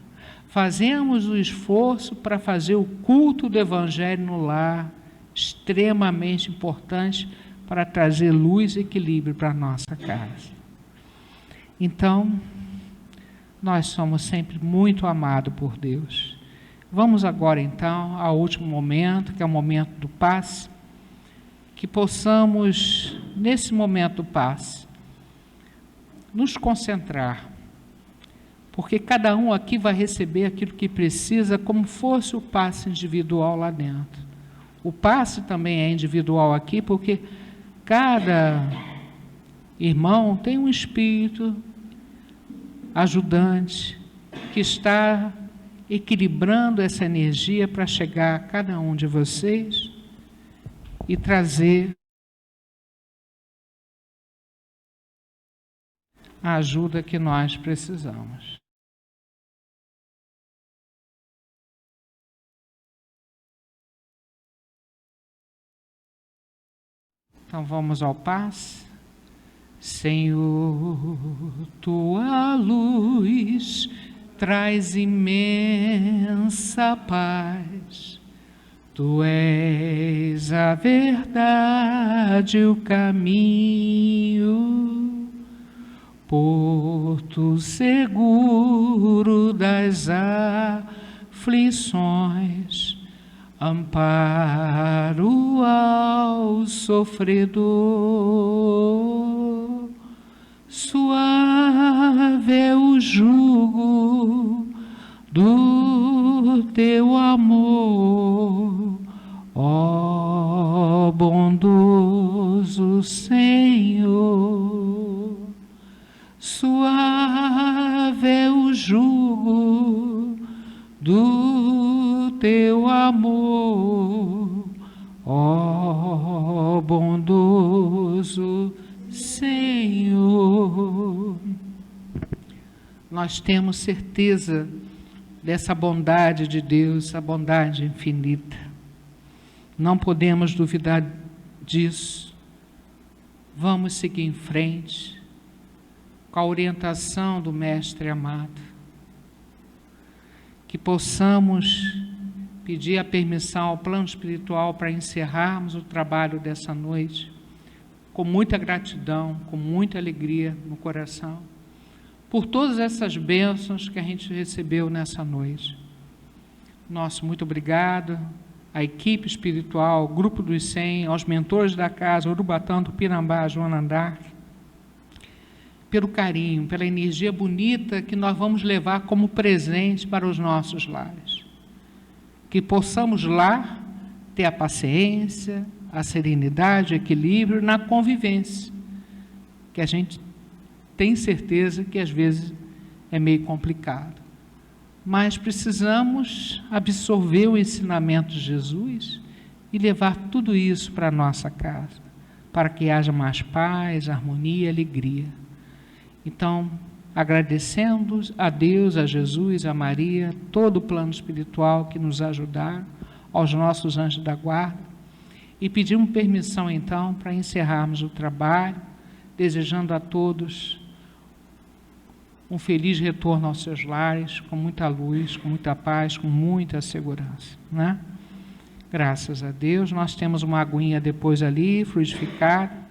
fazemos o esforço para fazer o culto do Evangelho no lar, extremamente importante para trazer luz e equilíbrio para a nossa casa. Então, nós somos sempre muito amados por Deus. Vamos agora então ao último momento, que é o momento do passe, que possamos, nesse momento do passe, nos concentrar, porque cada um aqui vai receber aquilo que precisa, como fosse o passe individual lá dentro. O passe também é individual aqui, porque cada irmão tem um espírito ajudante que está equilibrando essa energia para chegar a cada um de vocês e trazer a ajuda que nós precisamos. Então vamos ao passe. Senhor, tua luz traz imensa paz, Tu és a verdade, o caminho, porto seguro das aflições, amparo ao sofredor. Suave é o jugo do teu amor, ó bondoso Senhor. Suave é o jugo do teu amor, ó bondoso Senhor. Nós temos certeza dessa bondade de Deus, a bondade infinita. Não podemos duvidar disso. Vamos seguir em frente com a orientação do Mestre amado. Que possamos pedir a permissão ao plano espiritual para encerrarmos o trabalho dessa noite com muita gratidão, com muita alegria no coração, por todas essas bênçãos que a gente recebeu nessa noite. Nosso muito obrigado à equipe espiritual, ao Grupo dos 100, aos mentores da casa, Urubatã, Tupinambá, Joana Dark, pelo carinho, pela energia bonita que nós vamos levar como presente para os nossos lares. Que possamos lá ter a paciência, a serenidade, o equilíbrio na convivência, que a gente tem certeza que às vezes é meio complicado. Mas precisamos absorver o ensinamento de Jesus e levar tudo isso para a nossa casa, para que haja mais paz, harmonia e alegria. Então, agradecendo a Deus, a Jesus, a Maria, todo o plano espiritual que nos ajudaram, aos nossos anjos da guarda, e pedimos permissão então para encerrarmos o trabalho, desejando a todos um feliz retorno aos seus lares, com muita luz, com muita paz, com muita segurança, né? Graças a Deus, nós temos uma aguinha depois ali, fluidificada,